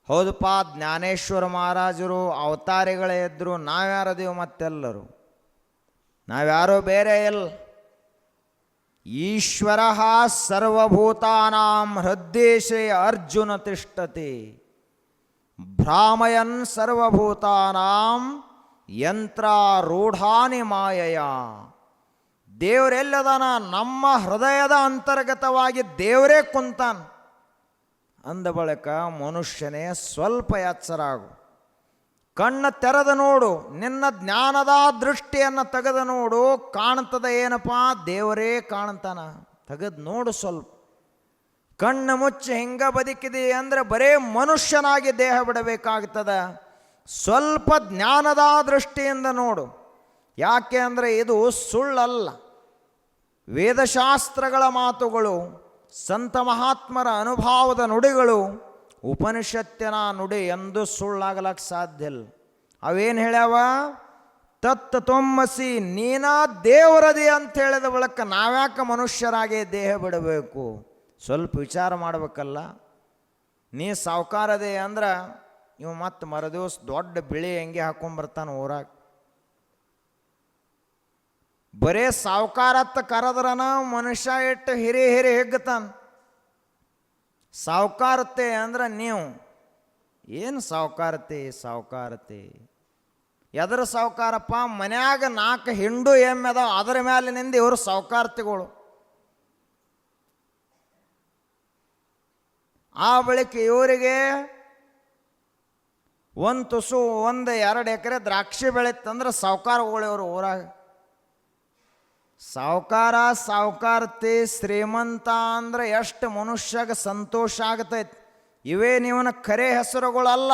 ಹೌದಪ್ಪ, ಜ್ಞಾನೇಶ್ವರ ಮಹಾರಾಜರು ಅವತಾರಿಗಳೇ ಇದ್ದರು, ನಾವ್ಯಾರದೀವು ಮತ್ತೆಲ್ಲರೂ? ನಾವ್ಯಾರೋ ಬೇರೆ ಇಲ್ಲ. ಈಶ್ವರ ಸರ್ವಭೂತಾನಾಂ ಹೃದ್ದೇಶೇ ಅರ್ಜುನ ತಿಷ್ಠತಿ ಭ್ರಾಮಯನ್ ಸರ್ವಭೂತಾನಾಂ ಯಂತ್ರಾರೂಢಾನಿ ಮಾಯಯ. ದೇವರೆಲ್ಲದಾನ? ನಮ್ಮ ಹೃದಯದ ಅಂತರ್ಗತವಾಗಿ ದೇವರೇ ಕುಂತಾನ. ಅಂದ ಬಳಿಕ ಮನುಷ್ಯನೇ ಸ್ವಲ್ಪ ಎಚ್ಚರ ಆಗು. ಕಣ್ಣು ತೆರೆದು ನೋಡು, ನಿನ್ನ ಜ್ಞಾನದ ದೃಷ್ಟಿಯನ್ನು ತೆಗೆದು ನೋಡು. ಕಾಣ್ತದ ಏನಪ್ಪ? ದೇವರೇ ಕಾಣ್ತಾನ. ತೆಗೆದು ನೋಡು ಸ್ವಲ್ಪ. ಕಣ್ಣು ಮುಚ್ಚಿ ಹಿಂಗ ಬದುಕಿದೆ ಅಂದರೆ ಬರೇ ಮನುಷ್ಯನಾಗಿ ದೇಹ ಬಿಡಬೇಕಾಗ್ತದ. ಸ್ವಲ್ಪ ಜ್ಞಾನದ ದೃಷ್ಟಿಯಿಂದ ನೋಡು. ಯಾಕೆ ಅಂದರೆ ಇದು ಸುಳ್ಳಲ್ಲ. ವೇದಶಾಸ್ತ್ರಗಳ ಮಾತುಗಳು, ಸಂತ ಮಹಾತ್ಮರ ಅನುಭವದ ನುಡಿಗಳು, ಉಪನಿಷತ್ತಿನ ನುಡಿ ಎಂದು ಸುಳ್ಳಾಗಲಕ್ಕೆ ಸಾಧ್ಯ ಇಲ್ಲ. ಅವೇನು ಹೇಳ್ಯಾವ? ತತ್ ತ್ವಮ್ಮಸಿ, ನೀನಾ ದೇವರದಿ ಅಂತ ಹೇಳಿದ ಬಳಿಕ ನಾವ್ಯಾಕೆ ಮನುಷ್ಯರಾಗಿ ದೇಹ ಬಿಡಬೇಕು? ಸ್ವಲ್ಪ ವಿಚಾರ ಮಾಡಬೇಕಲ್ಲ. ನೀ ಸಾವುಕಾರದೆ ಅಂದ್ರೆ ಇವು ಮತ್ತೆ ಮರುದಿವಸ ದೊಡ್ಡ ಬಿಳಿ ಅಂಗಿ ಹಾಕೊಂಡ್ಬರ್ತಾನೆ ಊರಾಗ. ಬರೇ ಸಾವುಕಾರತ್ತ ಕರೆದ್ರನ ಮನುಷ್ಯ ಇಟ್ಟು ಹಿರಿ ಹಿಗ್ತಾನ. ಸಾವುಕಾರತೆ ಅಂದ್ರೆ ನೀವು ಏನು ಸಾವುಕಾರತೆ ಎದ್ರ ಸಾವುಕಾರಪ್ಪ? ಮನ್ಯಾಗ 4 ಹಿಂಡು ಎಮ್ಮೆ ಅದಾವ, ಅದರ ಮ್ಯಾಲಿನಿಂದ ಇವರು ಸಾವುಕಾರ್ತಿಗಳು. ಆ ಬಳಿಕ ಇವರಿಗೆ ಒಂದು ತುಸು 1-2 ಎಕರೆ ದ್ರಾಕ್ಷಿ ಬೆಳೀತಂದ್ರೆ ಸಾವುಕಾರಗಳು ಇವರು ಊರಾಗ. ಸಾವುಕಾರ ಸಾವುಕಾರತಿ ಶ್ರೀಮಂತ ಅಂದ್ರೆ ಎಷ್ಟು ಮನುಷ್ಯಗೆ ಸಂತೋಷ ಆಗ್ತೈತಿ. ಇವೇ ನೀವನ ಖರೆ ಹೆಸರುಗಳಲ್ಲ.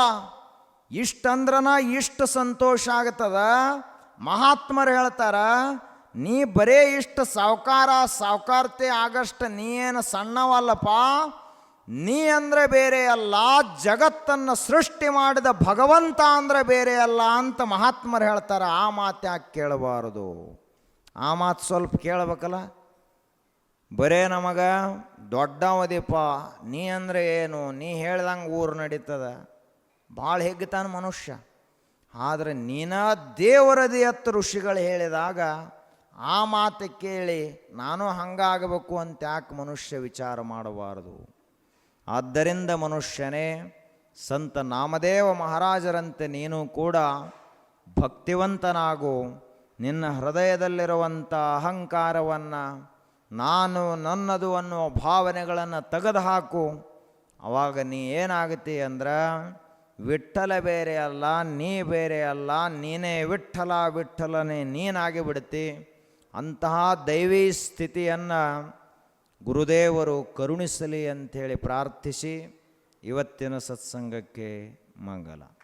ಇಷ್ಟಂದ್ರನ ಇಷ್ಟು ಸಂತೋಷ ಆಗ್ತದ. ಮಹಾತ್ಮರು ಹೇಳ್ತಾರ, ನೀ ಬರೇ ಇಷ್ಟು ಸಾವುಕಾರ ಸಾವುಕಾರತಿ ಆಗಷ್ಟು ನೀ ಏನು ಸಣ್ಣವಲ್ಲಪ್ಪ, ನೀ ಅಂದರೆ ಬೇರೆ ಅಲ್ಲ, ಜಗತ್ತನ್ನು ಸೃಷ್ಟಿ ಮಾಡಿದ ಭಗವಂತ ಅಂದರೆ ಬೇರೆ ಅಲ್ಲ ಅಂತ ಮಹಾತ್ಮರು ಹೇಳ್ತಾರೆ. ಆ ಮಾತು ಯಾಕೆ ಕೇಳಬಾರದು? ಆ ಮಾತು ಸ್ವಲ್ಪ ಕೇಳಬೇಕಲ್ಲ. ಬರೇ ನಮಗೆ ದೊಡ್ಡವದಿಪ್ಪ, ನೀ ಅಂದರೆ ಏನು, ನೀ ಹೇಳ್ದಂಗೆ ಊರು ನಡೀತದ, ಭಾಳ ಹೆಗ್ತಾನ ಮನುಷ್ಯ. ಆದರೆ ನೀನ ದೇವರದಿ ಎತ್ತ ಋಷಿಗಳು ಹೇಳಿದಾಗ ಆ ಮಾತು ಕೇಳಿ ನಾನು ಹಂಗಾಗಬೇಕು ಅಂತ ಯಾಕೆ ಮನುಷ್ಯ ವಿಚಾರ ಮಾಡಬಾರದು? ಆದ್ದರಿಂದ ಮನುಷ್ಯನೇ, ಸಂತ ನಾಮದೇವ ಮಹಾರಾಜರಂತೆ ನೀನು ಕೂಡ ಭಕ್ತಿವಂತನಾಗು. ನಿನ್ನ ಹೃದಯದಲ್ಲಿರುವಂಥ ಅಹಂಕಾರವನ್ನು, ನಾನು ನನ್ನದು ಅನ್ನುವ ಭಾವನೆಗಳನ್ನು ತೆಗೆದುಹಾಕು. ಆವಾಗ ನೀ ಏನಾಗುತ್ತೆ ಅಂದ್ರೆ, ವಿಠ್ಠಲ ಬೇರೆ ಅಲ್ಲ, ನೀ ಬೇರೆ ಅಲ್ಲ, ನೀನೇ ವಿಠ್ಠಲ, ವಿಠ್ಠಲನೇ ನೀನಾಗಿ ಬಿಡ್ತಿ. ಅಂತಹ ದೈವೀ ಸ್ಥಿತಿಯನ್ನು ಗುರುದೇವರು ಕರುಣಿಸಲಿ ಅಂಥೇಳಿ ಪ್ರಾರ್ಥಿಸಿ ಇವತ್ತಿನ ಸತ್ಸಂಗಕ್ಕೆ ಮಂಗಲ.